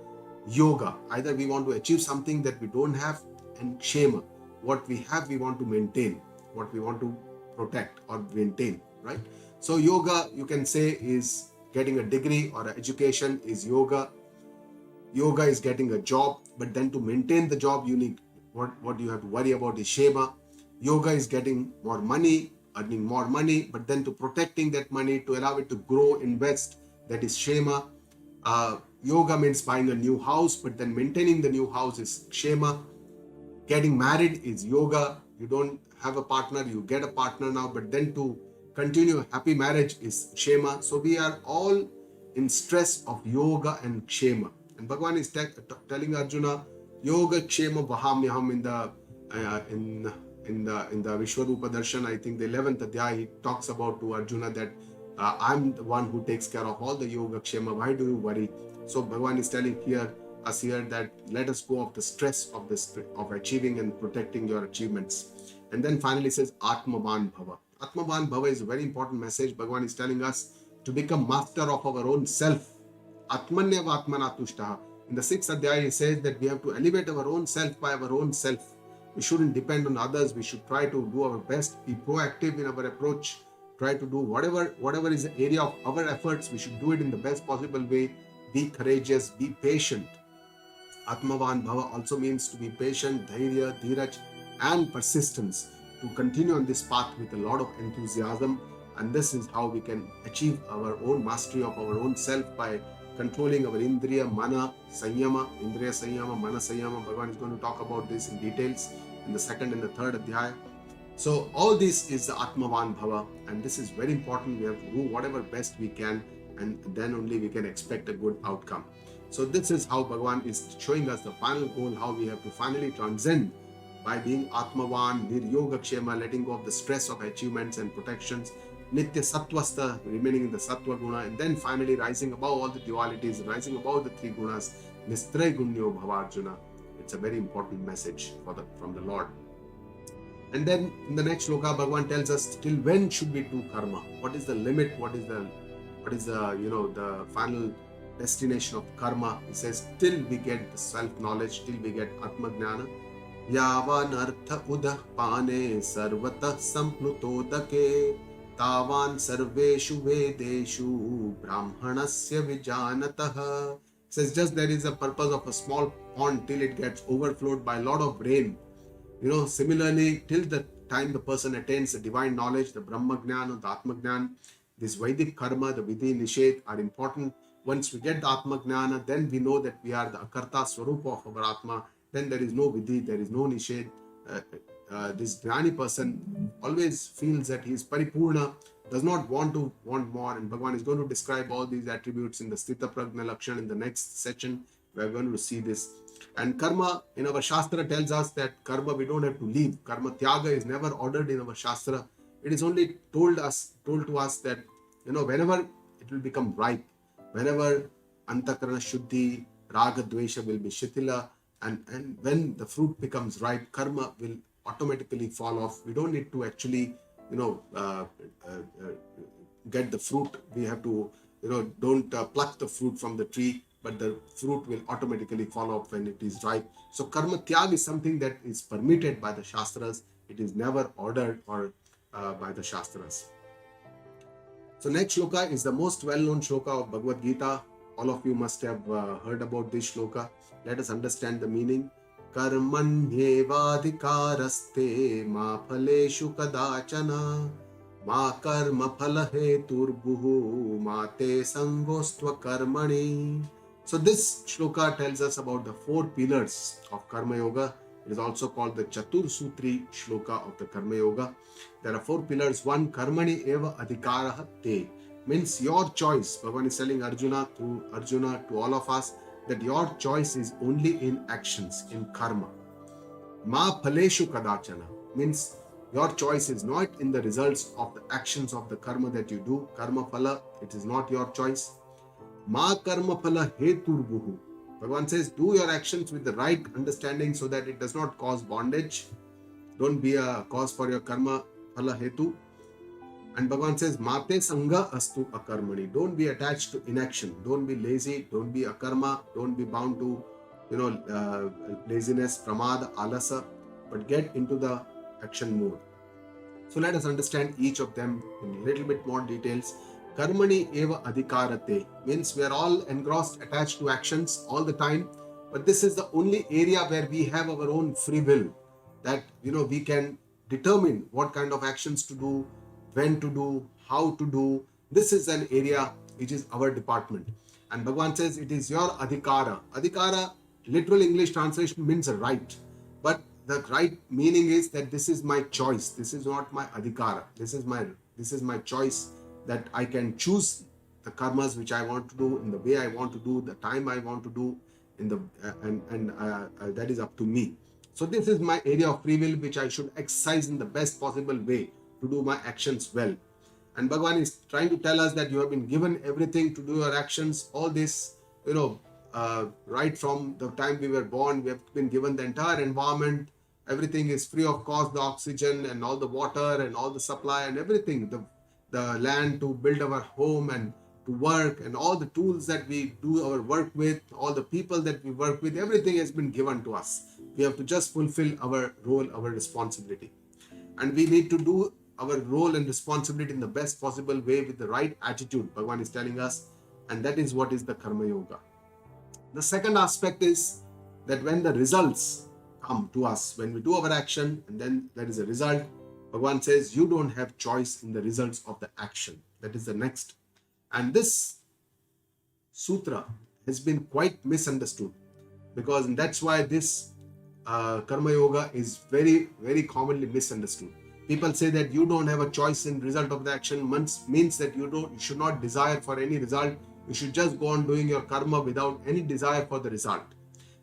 yoga. Either we want to achieve something that we don't have, and kshema, what we have, we want to maintain, what we want to protect or maintain, right? So yoga, you can say, is getting a degree or an education is yoga. Yoga is getting a job, but then to maintain the job, you need what you have to worry about is shema. Yoga is getting more money, earning more money, but then to protecting that money, to allow it to grow, invest, that is shema. Yoga means buying a new house, but then maintaining the new house is kshema. Getting married is yoga. You don't have a partner, you get a partner now, but then to continue a happy marriage is kshema. So we are all in stress of yoga and kshema. And Bhagavan is telling Arjuna, yoga kshema vahamyaham in the Vishwarupa Darshan, I think the 11th Adhyaya, he talks about to Arjuna that I'm the one who takes care of all the yoga kshema. Why do you worry? So Bhagavan is telling us here that let us go of the stress of achieving and protecting your achievements. And then finally says Atmavan Bhava. Atmavan Bhava is a very important message. Bhagavan is telling us to become master of our own self. Atmanyava Atmanatushtaha. In the 6th Adhyaya, he says that we have to elevate our own self by our own self. We shouldn't depend on others. We should try to do our best, be proactive in our approach, try to do whatever is the area of our efforts. We should do it in the best possible way. Be courageous, be patient. Atmavan Bhava also means to be patient, dhairya, dheeraj, and persistence, to continue on this path with a lot of enthusiasm. And this is how we can achieve our own mastery of our own self, by controlling our indriya, mana, sanyama, indriya sanyama, mana sanyama. Bhagavan is going to talk about this in details in the second and the third adhyaya. So all this is the Atmavan Bhava, and this is very important. We have to do whatever best we can, and then only we can expect a good outcome. So this is how Bhagavan is showing us the final goal, how we have to finally transcend by being Atmavan, Niryoga Kshema, letting go of the stress of achievements and protections, Nitya Sattvasta, remaining in the Sattva Guna, and then finally rising above all the dualities, rising above the three gunas, Nistray Gunyo Bhavarjuna. It's a very important message from the Lord. And then in the next shloka, Bhagavan tells us, till when should we do karma? What is the limit? What is the the final destination of karma? He says, till we get the self-knowledge, till we get Atma-jnana. Yavan artha udah pane sarvata sampnutodake tavan sarveshu vedeshu brahmanasya vijanatah. Says, just there is a purpose of a small pond till it gets overflowed by a lot of rain. Similarly, till the time the person attains the divine knowledge, the Brahma Jnana, the Atma Jnana, this Vedic Karma, the Vidhi Nisheth are important. Once we get the Atma Jnana, then we know that we are the Akarta Swarupa of our Atma. Then there is no Vidhi, there is no Nisheth. This Jnani person always feels that he is Paripurna, does not want more, and Bhagavan is going to describe all these attributes in the Sthita Prajna Lakshan in the next section. We are going to see this. And karma in our Shastra tells us that karma we don't have to leave. Karma Tyaga is never ordered in our Shastra. It is only told to us that, whenever it will become ripe, whenever Antakarana Shuddhi, Raga Dvesha will be Shitila, and when the fruit becomes ripe, karma will automatically fall off. We don't need to actually, get the fruit. We have to, don't pluck the fruit from the tree, but the fruit will automatically fall off when it is ripe. So karma tyag is something that is permitted by the Shastras. It is never ordered or by the Shastras. So next shloka is the most well-known shloka of Bhagavad Gita. All of you must have heard about this shloka. Let us understand the meaning. Karmanyevadhikaraste ma phaleshu kadachana ma karma phalaheturbuhu ma te sangostva karmani. So this shloka tells us about the four pillars of Karma Yoga. It is also called the Chatur Sutri shloka of the Karma Yoga. There are four pillars. One, Karmani eva adhikaraha te, means your choice. Bhagavan is telling Arjuna to all of us that your choice is only in actions, in karma. Ma phaleshu kadachana, means your choice is not in the results of the actions of the karma that you do. Karma phala, it is not your choice. Ma karma phala heturbuhu. Bhagavan says, do your actions with the right understanding so that it does not cause bondage. Don't be a cause for your karma phala hetu. And Bhagavan says, Mate sangha astu akarmani. Don't be attached to inaction. Don't be lazy. Don't be akarma. Don't be bound to, laziness, pramada, alasa. But get into the action mode. So let us understand each of them in a little bit more details. Karmani eva adhikarate means we are all engrossed, attached to actions all the time. But this is the only area where we have our own free will. That, we can determine what kind of actions to do, when to do, how to do. This is an area which is our department. And Bhagavan says it is your adhikara. Adhikara, literal English translation means a right. But the right meaning is that this is my choice. This is not my adhikara. This is my choice, that I can choose the karmas which I want to do, in the way I want to do, the time I want to do, that is up to me. So this is my area of free will which I should exercise in the best possible way to do my actions well. And Bhagavan is trying to tell us that you have been given everything to do your actions. All this, right from the time we were born, we have been given the entire environment. Everything is free of cost, the oxygen and all the water and all the supply and everything, the land to build our home and to work, and all the tools that we do our work with, all the people that we work with, everything has been given to us. We have to just fulfill our role, our responsibility. And we need to do our role and responsibility in the best possible way with the right attitude, Bhagavan is telling us. And that is what is the Karma Yoga. The second aspect is that when the results come to us, when we do our action and then there is a result, Bhagavan says you don't have choice in the results of the action. That is the next. And this sutra has been quite misunderstood, because that's why this Karma Yoga is very, very commonly misunderstood. People say that you don't have a choice in result of the action means that you should not desire for any result. You should just go on doing your karma without any desire for the result.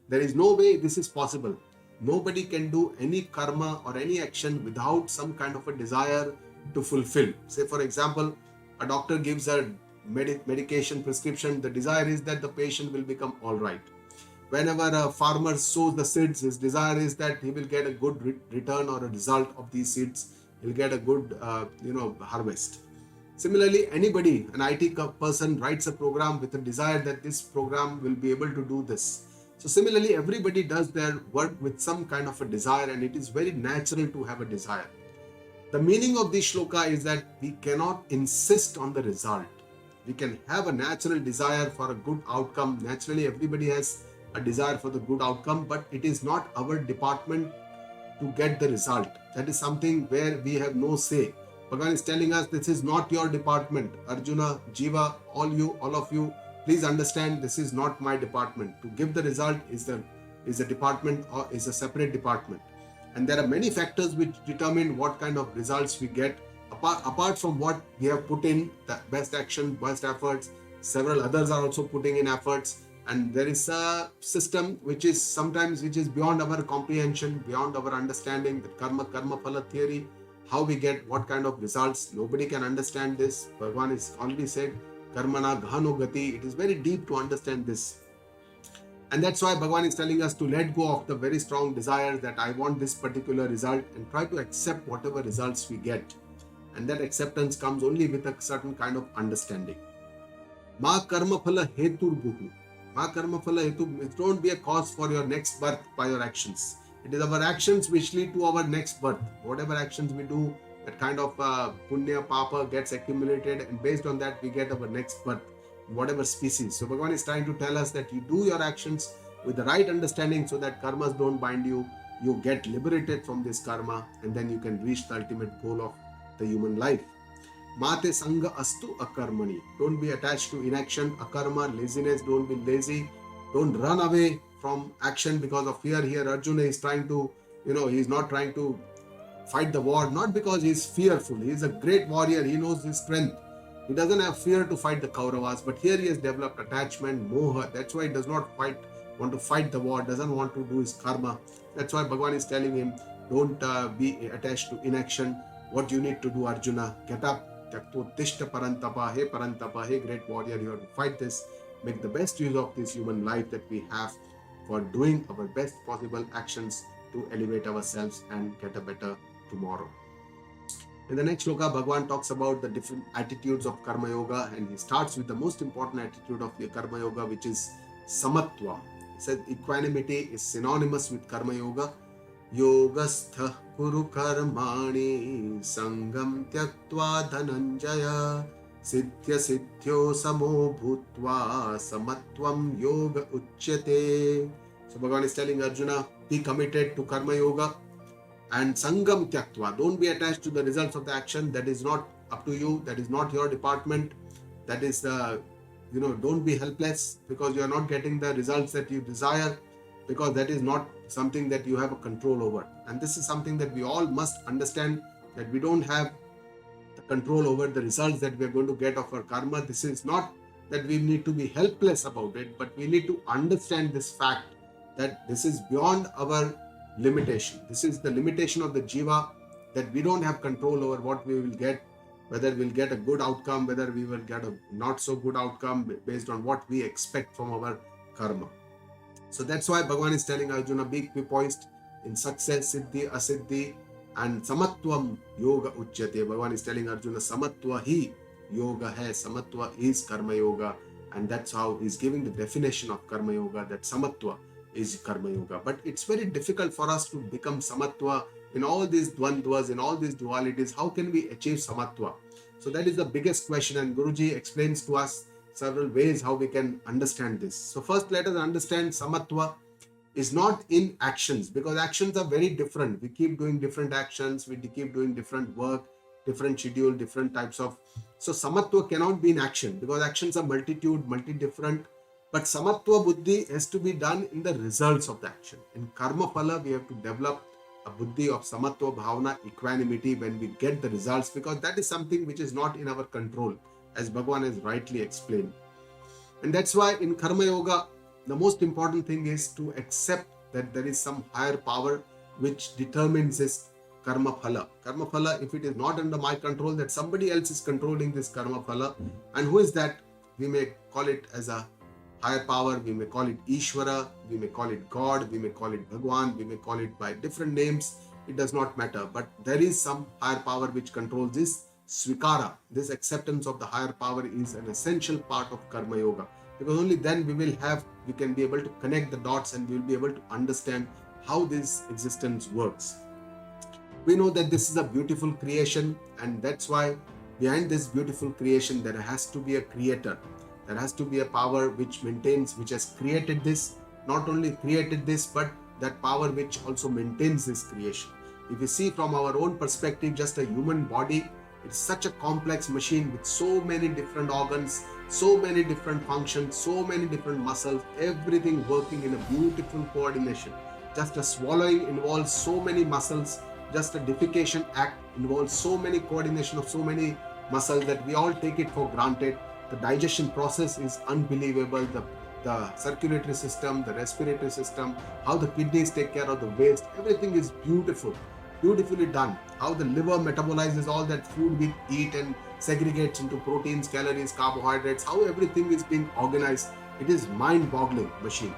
There is no way this is possible. Nobody can do any karma or any action without some kind of a desire to fulfill. Say for example, a doctor gives a medication prescription. The desire is that the patient will become all right. Whenever a farmer sows the seeds, his desire is that he will get a good return or a result of these seeds. He'll get a good harvest. Similarly, anybody, an IT person writes a program with a desire that this program will be able to do this. So similarly, everybody does their work with some kind of a desire, and it is very natural to have a desire. The meaning of this shloka is that we cannot insist on the result. We can have a natural desire for a good outcome. Naturally, everybody has a desire for the good outcome, but it is not our department to get the result. That is something where we have no say. Bhagavan is telling us this is not your department. Arjuna, Jiva, all of you, please understand this is not my department. To give the result is a department or is a separate department. And there are many factors which determine what kind of results we get. Apart from what we have put in, the best action, best efforts, several others are also putting in efforts. And there is a system which is beyond our comprehension, beyond our understanding, the karma phala theory, how we get what kind of results. Nobody can understand this. Bhagavan has already said, karmana ghano gati. It is very deep to understand this. And that's why Bhagavan is telling us to let go of the very strong desire that I want this particular result and try to accept whatever results we get. And that acceptance comes only with a certain kind of understanding. Ma karma phala hetur bhuhu. Ma karma phala hetu. Don't be a cause for your next birth by your actions. It is our actions which lead to our next birth. Whatever actions we do, that kind of punya, papa gets accumulated, and based on that we get our next birth, whatever species. So Bhagavan is trying to tell us that you do your actions with the right understanding so that karmas don't bind you. You get liberated from this karma, and then you can reach the ultimate goal of the human life. Mate sanga astu akarmani. Don't be attached to inaction, akarma, laziness. Don't be lazy. Don't run away from action because of fear. Here Arjuna is trying to, he's not trying to fight the war, not because he's fearful. He's a great warrior. He knows his strength. He doesn't have fear to fight the Kauravas, but here he has developed attachment, moha. That's why he does not want to fight the war, doesn't want to do his karma. That's why Bhagavan is telling him, don't be attached to inaction. What you need to do, Arjuna, get up. Tishta parantapa, hey great warrior, you have to fight this. Make the best use of this human life that we have for doing our best possible actions to elevate ourselves and get a better tomorrow. In the next shloka, Bhagavan talks about the different attitudes of Karma Yoga, and he starts with the most important attitude of the Karma Yoga, which is Samatva. He says equanimity is synonymous with Karma Yoga. Yogastha kuru karmani sangam tyaktva dhananjaya siddhya siddhyo samo bhutva samatvam yoga uchyate. So Bhagavan is telling Arjuna, be committed to Karma Yoga and sangam tyaktva. Don't be attached to the results of the action. That is not up to you. That is not your department. That is don't be helpless because you are not getting the results that you desire, because that is not something that you have a control over. And this is something that we all must understand, that we don't have the control over the results that we are going to get of our karma. This is not that we need to be helpless about it, but we need to understand this fact that this is beyond our limitation. This is the limitation of the jiva, that we don't have control over what we will get, whether we'll get a good outcome, whether we will get a not so good outcome based on what we expect from our karma. So that's why Bhagavan is telling Arjuna, be poised in success, siddhi, asiddhi, and samatvam yoga uchyate. Bhagavan is telling Arjuna, samatva hi yoga hai. Samatva is karma yoga, and that's how he's giving the definition of karma yoga, that samatva is karma yoga. But it's very difficult for us to become samatva in all these dvandvas, in all these dualities. How can we achieve samatva? So that is the biggest question, and Guruji explains to us several ways how we can understand this. So first, let us understand samatva is not in actions, because actions are very different. We keep doing different actions, we keep doing different work, different schedule, different types of. So samatva cannot be in action, because actions are multitude, multi-different. But samatva buddhi has to be done in the results of the action. In karma phala, we have to develop a buddhi of samatva, bhavana, equanimity when we get the results, because that is something which is not in our control, as Bhagavan has rightly explained. And that's why in karma yoga, the most important thing is to accept that there is some higher power which determines this karma phala. Karma phala, if it is not under my control, that somebody else is controlling this karma phala. And who is that? We may call it as a higher power, we may call it Ishvara, we may call it God, we may call it Bhagwan, we may call it by different names. It does not matter. But there is some higher power which controls this svikara. This acceptance of the higher power is an essential part of karma yoga, because only then we can be able to connect the dots, and we will be able to understand how this existence works. We know that this is a beautiful creation, and that's why behind this beautiful creation there has to be a creator. There has to be a power which maintains, which has created this, not only created this, but that power which also maintains this creation. If you see from our own perspective, just a human body, it's such a complex machine with so many different organs, so many different functions, so many different muscles, everything working in a beautiful coordination. Just a swallowing involves so many muscles, just a defecation act involves so many coordination of so many muscles that we all take it for granted. The digestion process is unbelievable. The circulatory system, the respiratory system, how the kidneys take care of the waste, everything is beautifully done. How the liver metabolizes all that food we eat and segregates into proteins, calories, carbohydrates, how everything is being organized. It is mind-boggling machine.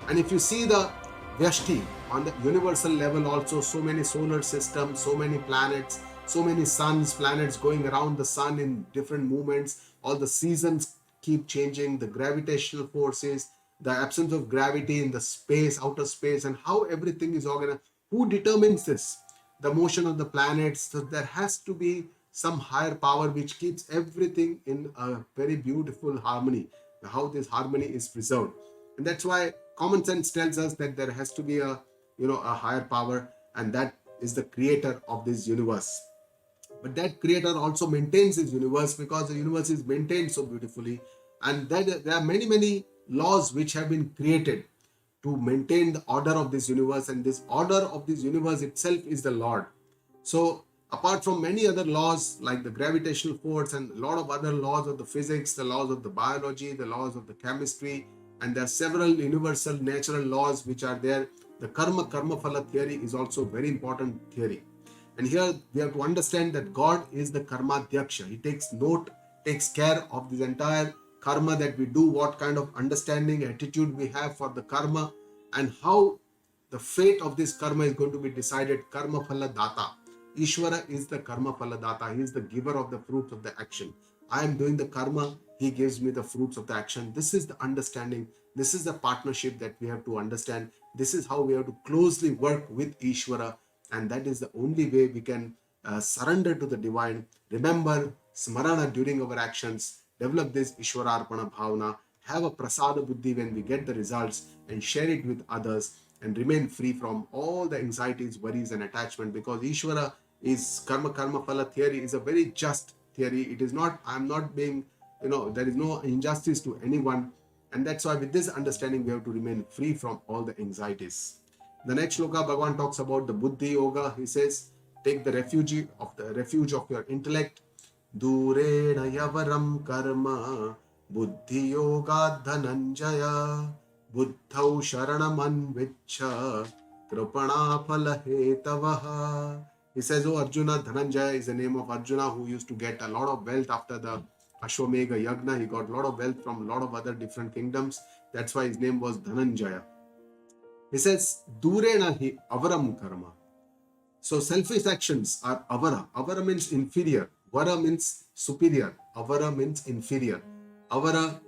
And if you see the Vyashti on the universal level also, so many solar systems, so many planets, so many suns, planets going around the sun in different movements, all the seasons keep changing, the gravitational forces, the absence of gravity in the space, outer space, and how everything is organized. Who determines this? The motion of the planets. So there has to be some higher power which keeps everything in a very beautiful harmony, how this harmony is preserved. And that's why common sense tells us that there has to be a higher power, and that is the creator of this universe. But that creator also maintains his universe, because the universe is maintained so beautifully, and that there are many laws which have been created to maintain the order of this universe, and this order of this universe itself is the Lord. So apart from many other laws like the gravitational force and a lot of other laws of the physics, the laws of the biology, the laws of the chemistry, and there are several universal natural laws which are there, the karma phala theory is also very important theory. And here we have to understand that God is the karma dhyaksha. He takes care of this entire karma that we do, what kind of understanding, attitude we have for the karma, and how the fate of this karma is going to be decided. Karma phala data. Ishvara is the karma phala data. He is the giver of the fruits of the action. I am doing the karma, he gives me the fruits of the action. This is the understanding. This is the partnership that we have to understand. This is how we have to closely work with Ishvara, and that is the only way we can surrender to the divine. Remember smarana during our actions. Develop this Ishvara Arpana Bhavana. Have a prasada buddhi when we get the results, and share it with others, and remain free from all the anxieties, worries, and attachment, because Ishvara is karma phala theory is a very just theory. It is not, I'm not being, there is no injustice to anyone. And that's why with this understanding, we have to remain free from all the anxieties. The next shloka, Bhagavan talks about the Buddhi Yoga. He says, take the refuge of your intellect. Durena yavaram karma buddhi yoga dhananjaya buddhau sharanam anvichha kripana phala hetavaha. He says, oh Arjuna, Dhananjaya is the name of Arjuna, who used to get a lot of wealth after the Ashwamedha Yagna. He got a lot of wealth from a lot of other different kingdoms. That's why his name was Dhananjaya. He says, Durena hi avaram karma. So selfish actions are avara. Avara means inferior. Vara means superior. Avara means inferior. Avara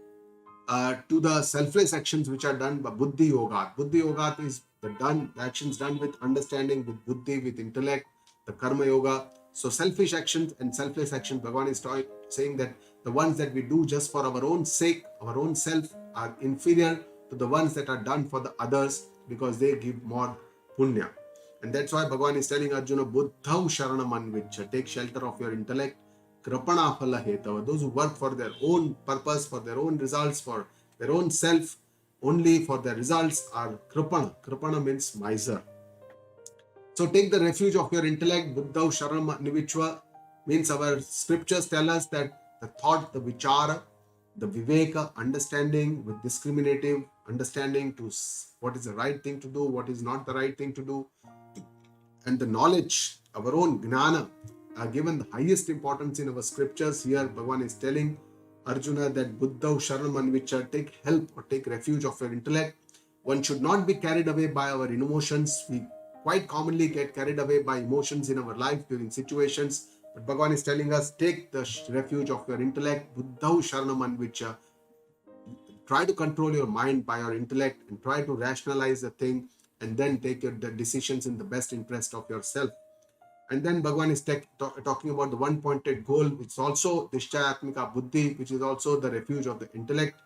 to the selfless actions which are done by Buddhi Yoga. Buddhi Yoga is the actions done with understanding, with Buddhi, with intellect, the Karma Yoga. So selfish actions and selfless actions, Bhagavan is saying that the ones that we do just for our own sake, our own self, are inferior to the ones that are done for the others because they give more punya. And that's why Bhagavan is telling Arjuna, Buddhau Sharanam Anvicha, take shelter of your intellect. Krapana phala hetava, those who work for their own purpose, for their own results, for their own self, only for their results, are kripana. Kripana means miser. So take the refuge of your intellect. Buddhau Sharanam Nivichva means our scriptures tell us that the thought, the vichara, the viveka, understanding with discriminative understanding to what is the right thing to do, what is not the right thing to do, and the knowledge, our own gnana, are given the highest importance in our scriptures. Here Bhagavan is telling Arjuna that Buddha Sharanam Anvicha, take help or take refuge of your intellect. One should not be carried away by our emotions. We quite commonly get carried away by emotions in our life during situations. But Bhagavan is telling us, take the refuge of your intellect. Buddha Sharanam Anvicha. Try to control your mind by your intellect and try to rationalize the thing and then take your decisions in the best interest of yourself. And then Bhagavan is talking about the one-pointed goal, which is also Nishchayatmika Buddhi, which is also the refuge of the intellect.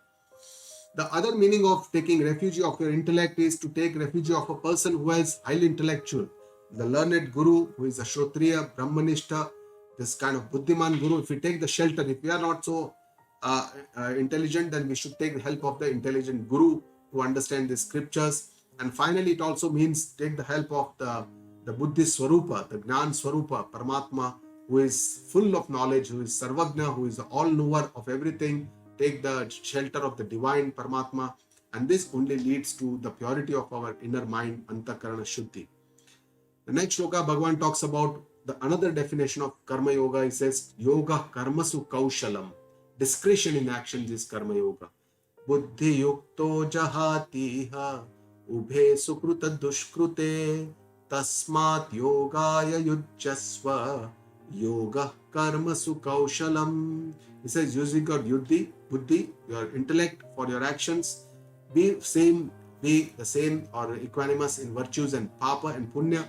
The other meaning of taking refuge of your intellect is to take refuge of a person who is highly intellectual. The learned guru, who is a Shrotriya, Brahmanishta, this kind of Buddhiman guru. If we take the shelter, if we are not so intelligent, then we should take the help of the intelligent guru to understand the scriptures. And finally, it also means take the help of the Buddhist Swarupa, the Gnan Swarupa, Paramatma, who is full of knowledge, who is Sarvagna, who is the all-knower of everything. Take the shelter of the divine Paramatma, and this only leads to the purity of our inner mind, Antakarana Shuddhi. The next shloka, Bhagavan talks about another definition of Karma Yoga. He says, Yoga Karmasu Kaushalam. Discretion in actions is Karma Yoga. Buddhi Yukto Jahatiha Ubhe Sukruta Dushkrute Tasmat Yogaya Yujjasva Yoga Karmasu Kaushalam. He says, using your buddhi, your intellect for your actions, be the same or equanimous in virtues and papa and punya,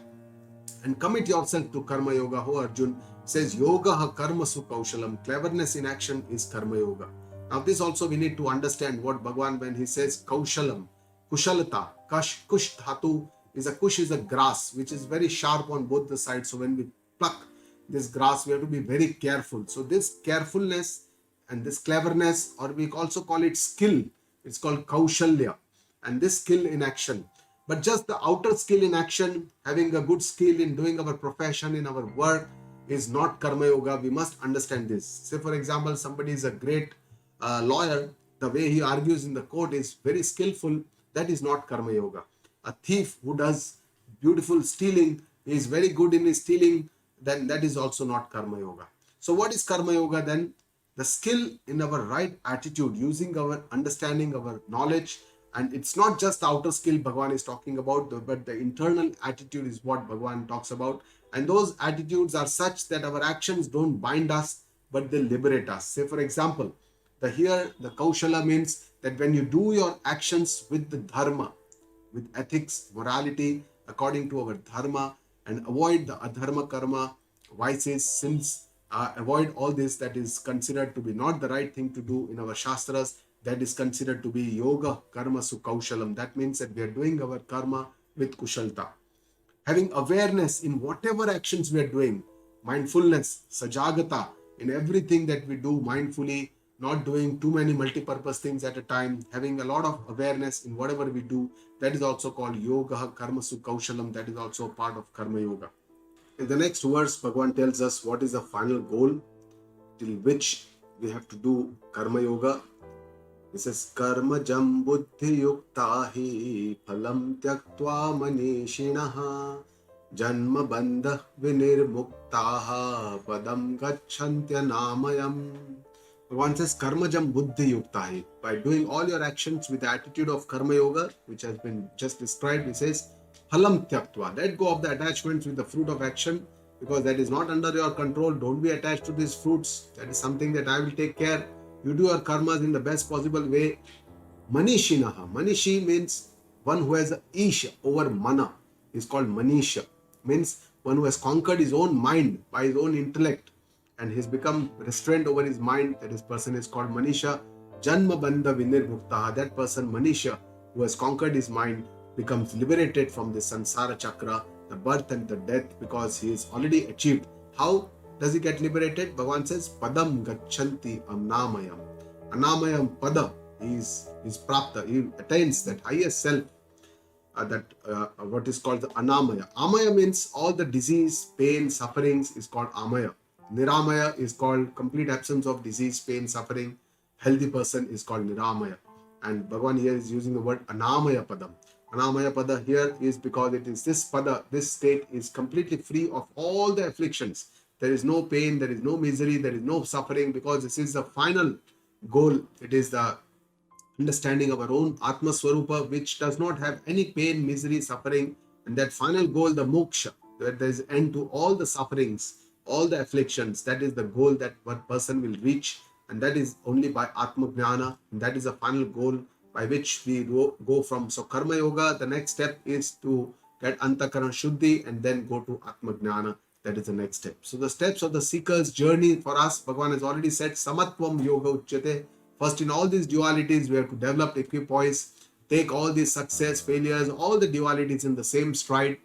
and commit yourself to Karma Yoga. Ho Arjun says, Yoga ha Karmasu Kaushalam. Cleverness in action is Karma Yoga. Now this also we need to understand what Bhagavan, when he says Kaushalam, Kushalata, Kush Dhatu, Kush is a grass which is very sharp on both the sides. So when we pluck this grass, we have to be very careful. So this carefulness and this cleverness, or we also call it skill, it's called Kaushalya, and this skill in action. But just the outer skill in action, having a good skill in doing our profession, in our work, is not Karma Yoga. We must understand this. Say for example, somebody is a great lawyer, the way he argues in the court is very skillful. That is not Karma Yoga. A thief who does beautiful stealing, he is very good in his stealing, then that is also not Karma Yoga. So what is Karma Yoga then? The skill in our right attitude, using our understanding, our knowledge, and it's not just the outer skill Bhagavan is talking about, but the internal attitude is what Bhagavan talks about. And those attitudes are such that our actions don't bind us, but they liberate us. Say for example, the Kaushala means that when you do your actions with the Dharma, with ethics, morality, according to our Dharma, and avoid the Adharma karma, vices, sins, avoid all this that is considered to be not the right thing to do in our Shastras, that is considered to be Yoga Karma Su Kaushalam. That means that we are doing our karma with Kushalta. Having awareness in whatever actions we are doing, mindfulness, Sajagata, in everything that we do mindfully, not doing too many multi-purpose things at a time, having a lot of awareness in whatever we do, that is also called Yoga Karma Su Kaushalam. That is also a part of Karma Yoga. In the next verse, Bhagavan tells us what is the final goal till which we have to do Karma Yoga. He says, Karma jam buddhi yuktahi phalam tyaktva manishinaha janma bandha vinirmuktaha padam gacchantya namayam. Bhagavan says, Karma jam buddhi yuktahi. By doing all your actions with the attitude of Karma Yoga, which has been just described, he says, Phalam tyaktva. Let go of the attachments with the fruit of action. because that is not under your control. Don't be attached to these fruits. That is something that I will take care. You do your karmas in the best possible way. Manishinaha. Manishi means one who has a isha over mana is called manisha. Means one who has conquered his own mind by his own intellect and he's become restrained over his mind. That is person is called manisha. Janma bandha vinirmuktaha. That person manisha who has conquered his mind becomes liberated from the sansara chakra, the birth and the death, because he is already achieved. How does he get liberated? Bhagavan says, Padam gachanti anamayam. Anamayam pada. He is prapta. He attains that highest self, what is called the anamaya. Amaya means all the disease, pain, sufferings is called amaya. Niramaya is called complete absence of disease, pain, suffering. Healthy person is called niramaya. And Bhagavan here is using the word anamaya padam. Anamaya pada here is because it is this pada, this state is completely free of all the afflictions. There is no pain, there is no misery, there is no suffering, because this is the final goal. It is the understanding of our own Atma Swarupa, which does not have any pain, misery, suffering. And that final goal, the moksha, where there is end to all the sufferings, all the afflictions, that is the goal that one person will reach. And that is only by Atma Jnana. And that is the final goal by which we go from. So Karma Yoga, the next step is to get Antakarana Shuddhi and then go to Atma Jnana. That is the next step. So the steps of the seeker's journey for us, Bhagavan has already said, Samatvam Yoga Uchyate. First, in all these dualities, we have to develop equipoise, take all these success, failures, all the dualities in the same stride.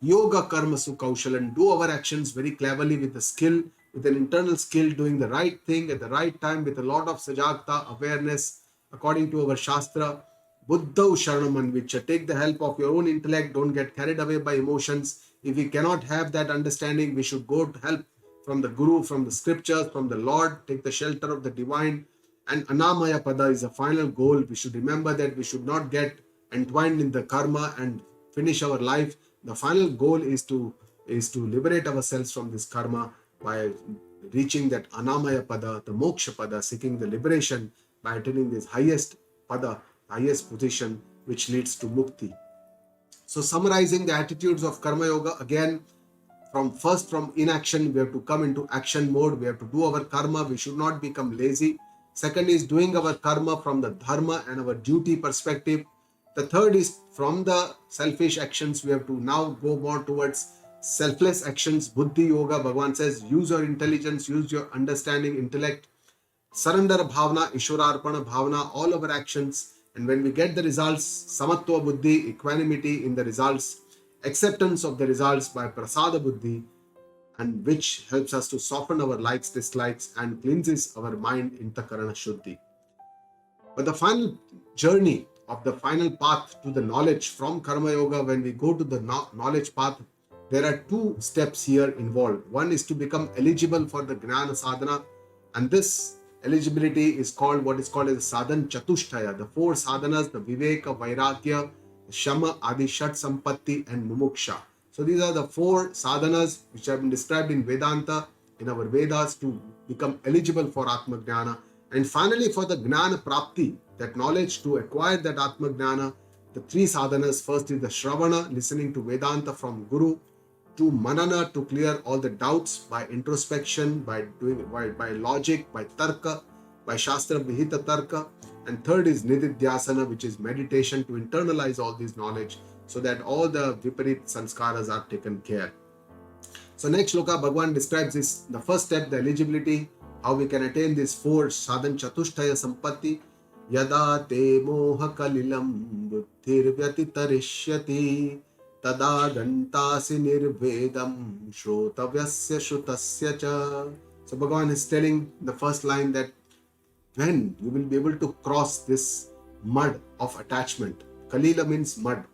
Yoga karma su kaushalan, do our actions very cleverly with the skill, with an internal skill, doing the right thing at the right time with a lot of sajagta, awareness, according to our Shastra. Buddha Sharanam Anvicha, take the help of your own intellect, don't get carried away by emotions. If we cannot have that understanding, we should go to help from the Guru, from the scriptures, from the Lord, take the shelter of the divine. And Anamaya Pada is the final goal. We should remember that we should not get entwined in the karma and finish our life. The final goal is to liberate ourselves from this karma by reaching that Anamaya Pada, the Moksha Pada, seeking the liberation by attaining this highest Pada, highest position, which leads to Mukti. So summarizing the attitudes of Karma Yoga, again, from inaction, we have to come into action mode. We have to do our karma. We should not become lazy. Second is doing our karma from the dharma and our duty perspective. The third is from the selfish actions, we have to now go more towards selfless actions. Buddhi Yoga, Bhagavan says, use your intelligence, use your understanding, intellect. Surrender bhavana, Ishwararpana bhavana, all our actions. And when we get the results, Samatva Buddhi, equanimity in the results, acceptance of the results by Prasada Buddhi, and which helps us to soften our likes, dislikes, and cleanses our mind in Takarana Shuddhi. But the final journey of the final path to the knowledge from Karma Yoga, when we go to the knowledge path, there are two steps here involved. One is to become eligible for the Gnana Sadhana, and this eligibility is called what is called as Sadhan Chatushtaya, the four sadhanas, the Viveka, Vairagya, Shama, Adi, Shat, Sampatti, and Mumuksha. So these are the four sadhanas which have been described in Vedanta, in our Vedas, to become eligible for Atma Jnana. And finally, for the Gnana Prapti, that knowledge to acquire that Atma Jnana, the three sadhanas. First is the Shravana, listening to Vedanta from Guru, to Manana, to clear all the doubts by introspection, by logic, by Tarka, by Shastra Vihita Tarka. And third is Nididhyasana, which is meditation to internalize all this knowledge, so that all the Viparit Sanskaras are taken care. So next shloka, Bhagavan describes this, the first step, the eligibility, how we can attain this four sadhan chatushtaya sampatti. Yada te moha kalilam buddhir vyatitarishyati tada gantasi nirvedam shrotavyasya shrutasya cha. So Bhagavan is telling the first line that when you will be able to cross this mud of attachment. Kalila means mud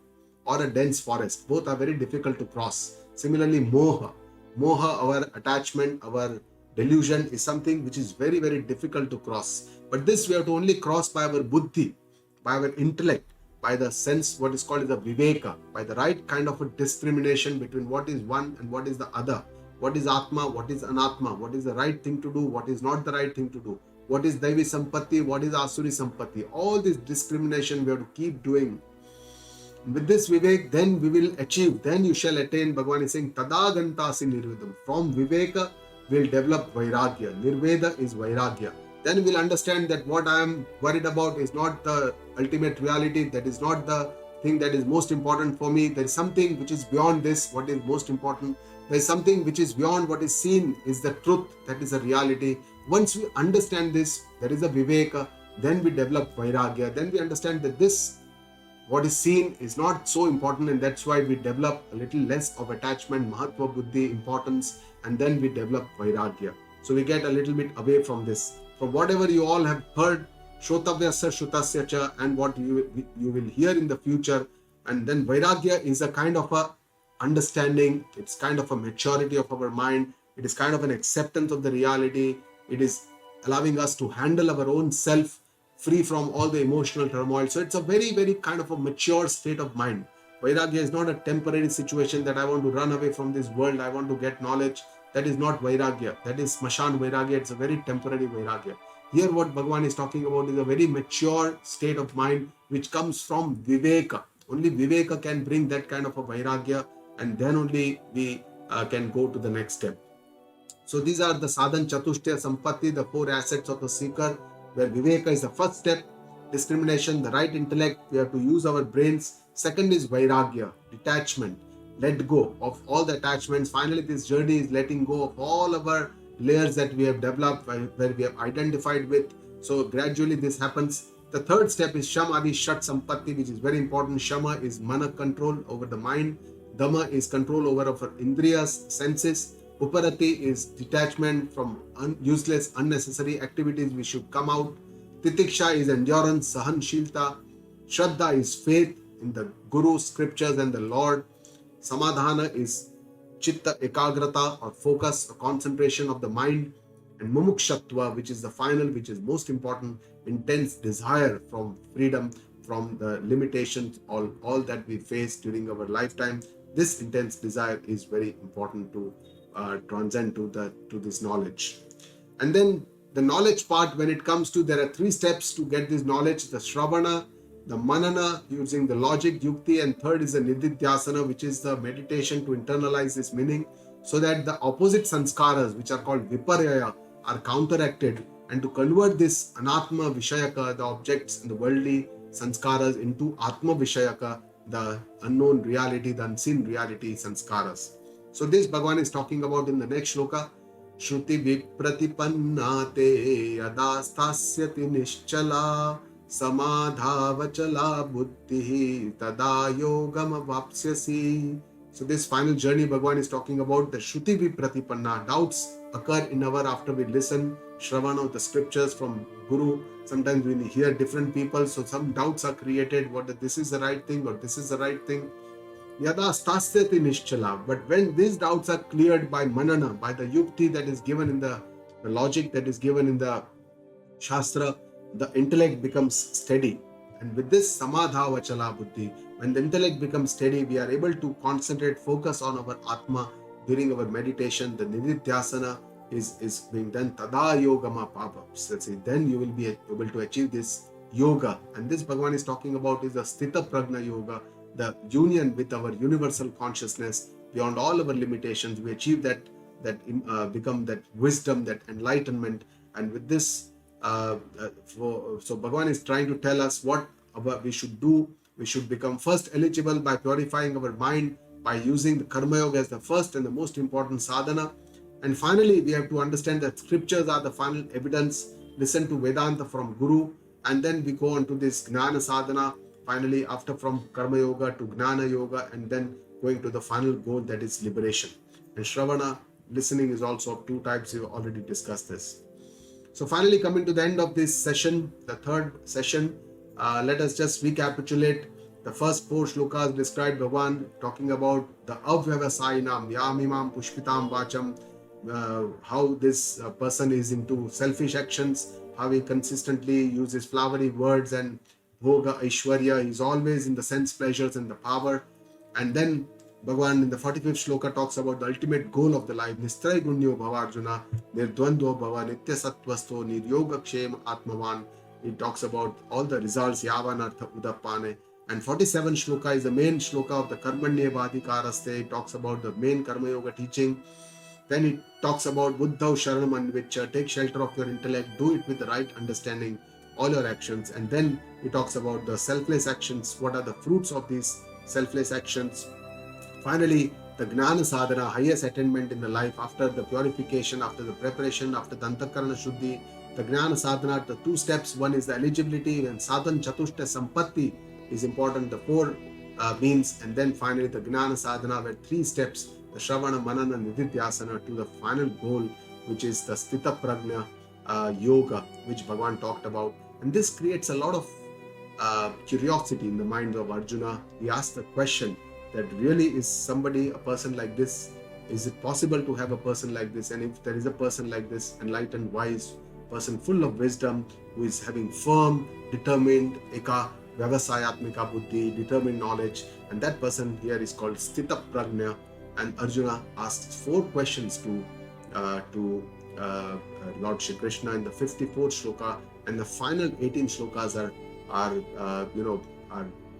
or a dense forest. Both are very difficult to cross. Similarly, moha, our attachment, our delusion is something which is very, very difficult to cross. But this we have to only cross by our buddhi, by our intellect, by the sense, what is called as the viveka, by the right kind of a discrimination between what is one and what is the other. What is Atma, what is Anatma, what is the right thing to do, what is not the right thing to do. What is Daivi Sampatti, what is Asuri Sampatti. All this discrimination we have to keep doing. With this Vivek, then we will achieve, then you shall attain. Bhagavan is saying, Tadagantasi Nirvedam. From Viveka, we'll develop Vairagya. Nirveda is Vairagya. Then we'll understand that what I am worried about is not the ultimate reality. That is not the thing that is most important for me. There is something which is beyond this, what is most important. There is something which is beyond what is seen, is the truth, that is a reality. Once we understand this, there is a Viveka, then we develop Vairagya. Then we understand that this, what is seen, is not so important, and that's why we develop a little less of attachment, Mahatva Buddhi, importance, and then we develop Vairagya. So we get a little bit away from this. From whatever you all have heard, Shrotavyasya Shrutasya Cha, and what you will hear in the future. And then Vairagya is a kind of a understanding, it's kind of a maturity of our mind, it is kind of an acceptance of the reality, it is allowing us to handle our own self free from all the emotional turmoil. So it's a very, very kind of a mature state of mind. Vairagya is not a temporary situation that I want to run away from this world, I want to get knowledge. That is not Vairagya. That is Smashan Vairagya. It's a very temporary Vairagya. Here what Bhagavan is talking about is a very mature state of mind which comes from Viveka. Only Viveka can bring that kind of a Vairagya, and then only we can go to the next step. So these are the Sadhan Chatushtaya Sampatti, the 4 assets of the seeker, where Viveka is the first step. Discrimination, the right intellect, we have to use our brains. Second is Vairagya, detachment. Let go of all the attachments. Finally, this journey is letting go of all our layers that we have developed, where we have identified with. So gradually this happens. The third step is Shamadi Shat Sampatti, which is very important. Shama is mana, control over the mind. Dhamma is control over our indriyas, senses. Uparati is detachment from useless, unnecessary activities. We should come out. Titiksha is endurance, Sahanshilta. Shraddha is faith in the Guru, scriptures, and the Lord. Samadhana is chitta ekagrata, or focus, or concentration of the mind. And mumukshatva, which is the final, which is most important, intense desire from freedom, from the limitations, all that we face during our lifetime. This intense desire is very important to transcend to this knowledge. And then the knowledge part, when it comes to, there are 3 steps to get this knowledge: the Shravana, the Manana, using the logic, Yukti, and third is the Nididhyasana, which is the meditation to internalize this meaning, so that the opposite sanskaras, which are called Viparyaya, are counteracted, and to convert this Anatma Vishayaka, the objects and the worldly sanskaras, into Atma Vishayaka, the unknown reality, the unseen reality sanskaras. So this Bhagavan is talking about in the next shloka. Shruti vipratipannate yadastasyati nischala samadhavachala buddhi tada yogam vapsyasi. So this final journey Bhagavan is talking about, the Shruti vipratipanna. Doubts occur in our, after we listen Shravana of the scriptures from Guru. Sometimes we hear different people, so some doubts are created, whether this is the right thing or this is the right thing. Yada stasyati nischala. But when these doubts are cleared by manana, by the yukti that is given in the logic that is given in the Shastra, the intellect becomes steady. And with this samadhavachala buddhi, when the intellect becomes steady, we are able to concentrate, focus on our Atma during our meditation. The Nididhyasana is being done. Tada yogama papam. Then you will be able to achieve this yoga. And this Bhagavan is talking about is the Sthita Prajna Yoga, the union with our universal consciousness beyond all our limitations. We achieve that become that wisdom, that enlightenment. And with this, so Bhagavan is trying to tell us what we should do. We should become first eligible by purifying our mind, by using the Karma Yoga as the first and the most important sadhana. And finally, we have to understand that scriptures are the final evidence. Listen to Vedanta from Guru, and then we go on to this Gnana sadhana. Finally, after from Karma Yoga to Gnana Yoga, and then going to the final goal, that is liberation. And Shravana, listening, is also of 2 types. We've already discussed this. So finally, coming to the end of this session, the third session, let us just recapitulate. The first 4 shlokas describe Bhagavan talking about the Avyavasainam, Yamimam Pushpitam Vacham, how this person is into selfish actions, how he consistently uses flowery words and Bhoga Aishwarya, he is always in the sense pleasures and the power. And then Bhagavan in the 45th shloka talks about the ultimate goal of the life, Nistray Gunyo Bhavarjuna, Nirdvandvo Bhava, Nitya Sattvasto, Niryoga Kshema Atmavan. He talks about all the results, Yavan Artha Udapane, And 47 shloka is the main shloka of the Karmanyevadhikaraste. It talks about the main Karma Yoga teaching. Then it talks about Buddhav Sharanam Anvicha, take shelter of your intellect, do it with the right understanding, all your actions. And then it talks about the selfless actions, what are the fruits of these selfless actions. Finally, the Gnana Sadhana, highest attainment in the life after the purification, after the preparation, after the Antakarana Shuddhi. The Gnana Sadhana, the two steps, one is the eligibility, and Sadhan Chatushta Sampatti is important, the four means, and then finally the Gnana Sadhana, where three steps, the Shravana, Manana, and Nididhyasana, to the final goal, which is the Sthita Prajna Yoga, which Bhagavan talked about. And this creates a lot of curiosity in the mind of Arjuna. He asked the question that really is somebody, a person like this, is it possible to have a person like this? And if there is a person like this, enlightened, wise person, full of wisdom, who is having firm, determined, eka vyavasayatmika buddhi, determined knowledge, and that person here is called Sthita Prajna. And Arjuna asks four questions to Lord Shri Krishna in the 54th shloka, and the final 18 shlokas are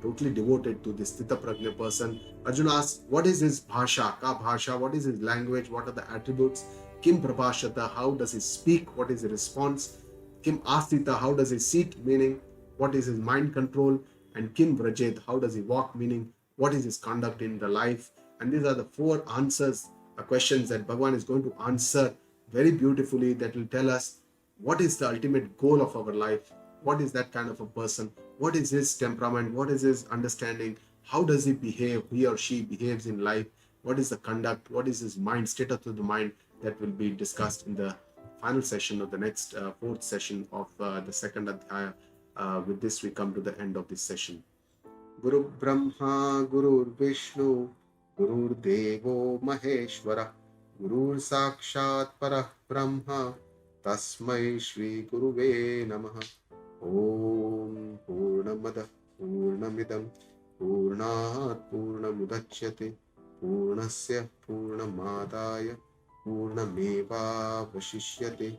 totally devoted to this Sthita Prajna person. Arjuna asks, what is his bhasha, ka bhasha, what is his language, what are the attributes, kim prabhashata, how does he speak, what is the response, kim asthita, how does he sit, meaning what is his mind control, and kim vrajet, how does he walk, meaning what is his conduct in the life. And these are the four answers, questions that Bhagavan is going to answer very beautifully, that will tell us what is the ultimate goal of our life, what is that kind of a person, what is his temperament, what is his understanding, how does he behave, he or she behaves in life, what is the conduct, what is his mind, status of the mind. That will be discussed in the final session of the next fourth session of the second Adhyaya. With this, we come to the end of this session. Guru Brahma, Guru Vishnu, Guru Devo Maheshwara, Guru Sakshat Parah Brahma, Tasmai Shri Guruve Namaha. Om Purnamada Purnamidam Purnat Purnamudachyate Purnasya Purnamadaya Purnameva Vashishyate.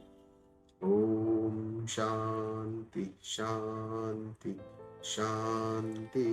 Om Shanti Shanti Shanti.